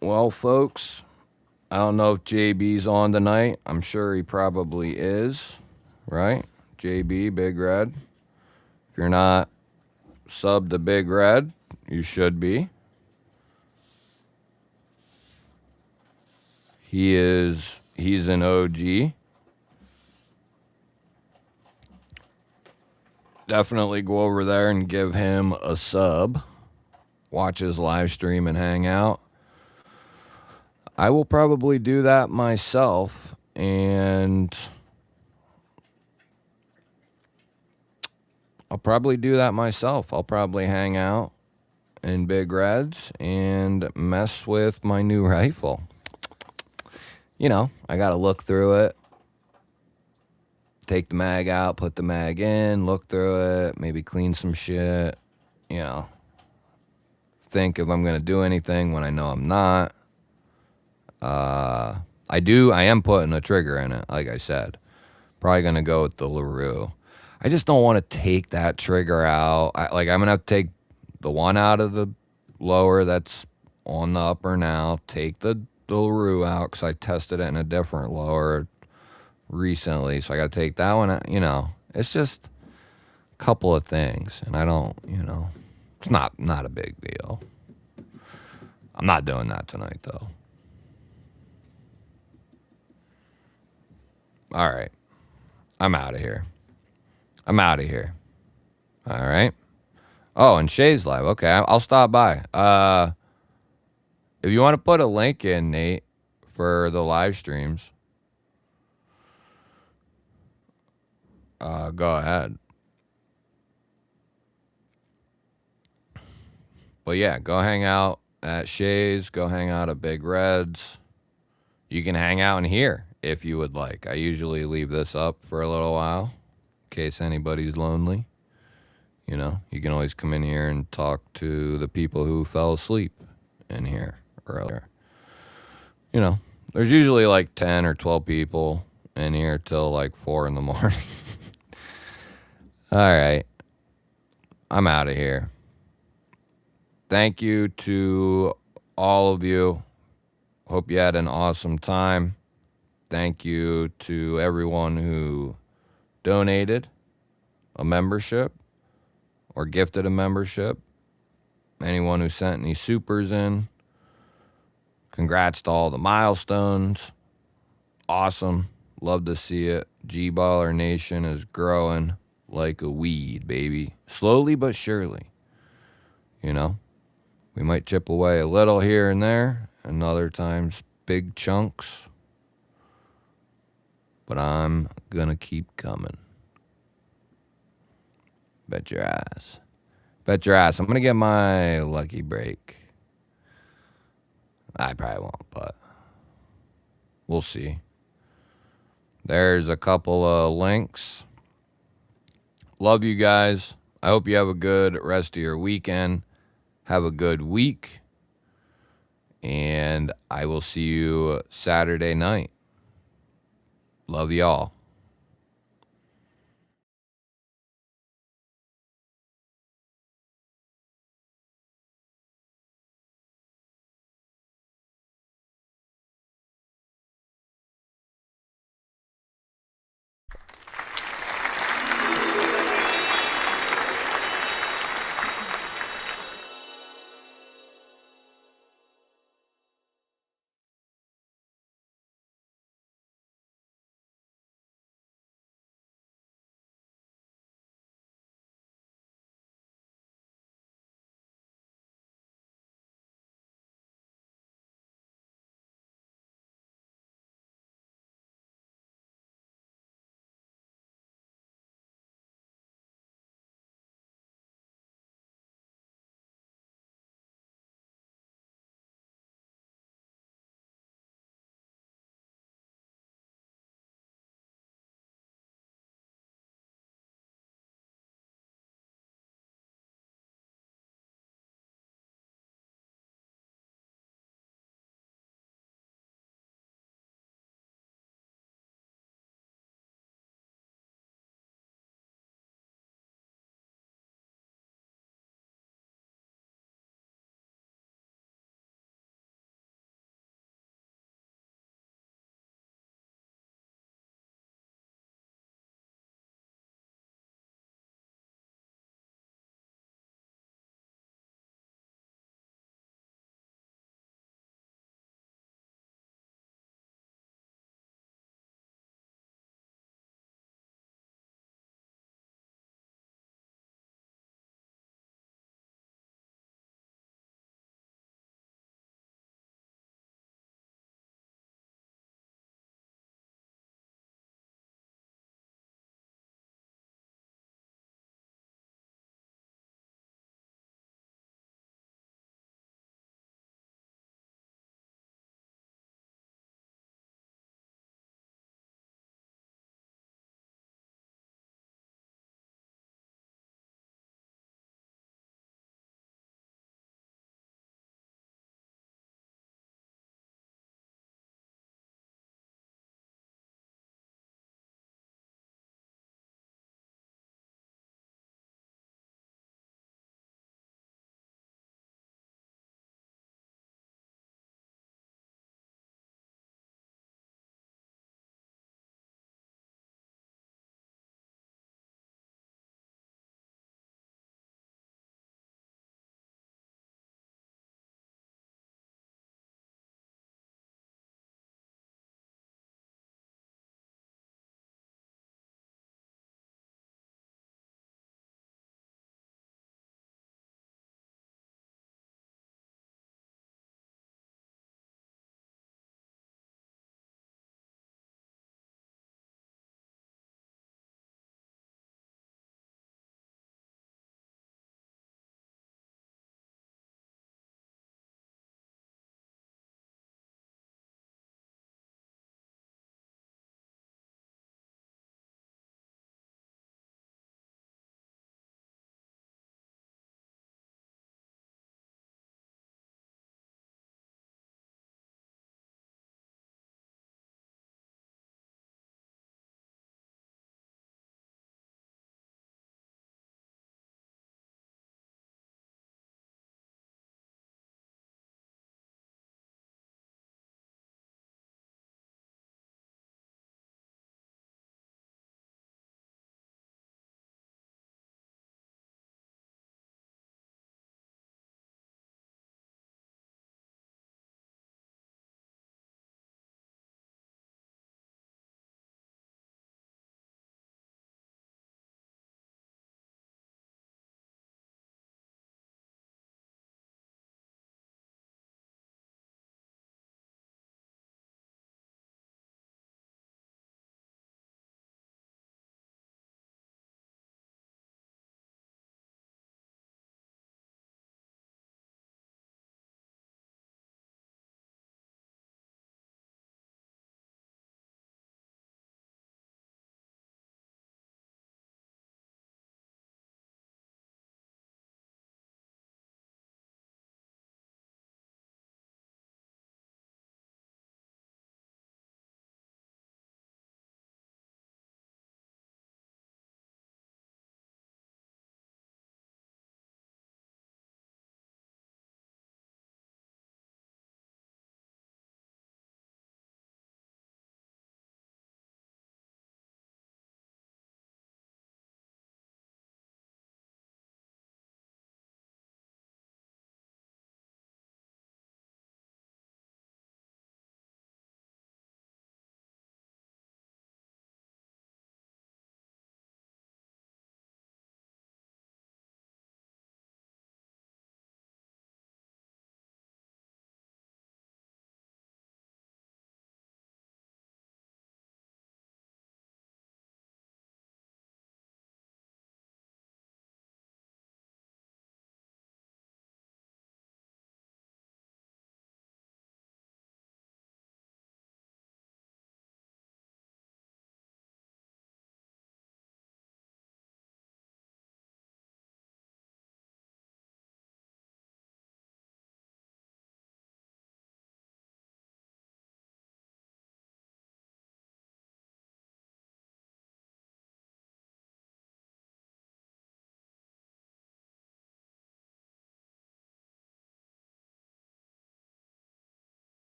Well, folks, I don't know if JB's on tonight. I'm sure he probably is, right? JB, Big Red. If you're not subbed to Big Red, you should be. He's an OG. Definitely go over there and give him a sub. Watch his live stream and hang out. I will probably do that myself, and I'll probably hang out in Big Reds and mess with my new rifle. You know, I got to look through it, take the mag out, put the mag in, look through it, maybe clean some shit, you know, think if I'm going to do anything when I know I'm not. I am putting a trigger in it, like I said. Probably going to go with the LaRue. I just don't want to take that trigger out. I'm going to have to take the one out of the lower that's on the upper now, take the LaRue out because I tested it in a different lower recently, so I got to take that one out. You know, it's just a couple of things, and I don't, you know, it's not a big deal. I'm not doing that tonight, though. All right. I'm out of here. All right. Oh, and Shay's live. Okay, I'll stop by. If you want to put a link in, Nate, for the live streams, go ahead. But yeah, go hang out at Shay's. Go hang out at Big Red's. You can hang out in here if you would like. I usually leave this up for a little while in case anybody's lonely. You know, you can always come in here and talk to the people who fell asleep in here earlier. You know, there's usually like 10 or 12 people in here till like 4 in the morning. All right. I'm out of here. Thank you to all of you. Hope you had an awesome time. Thank you to everyone who donated a membership or gifted a membership. Anyone who sent any supers in. Congrats to all the milestones. awesome. Love to see it. GBaller Nation is growing like a weed, baby. Slowly but surely. You know, we might chip away a little here and there, and other times big chunks. But I'm gonna keep coming. Bet your ass. Bet your ass. I'm gonna get my lucky break. I probably won't, but we'll see. There's a couple of links. Love you guys. I hope you have a good rest of your weekend. Have a good week. And I will see you Saturday night. Love y'all.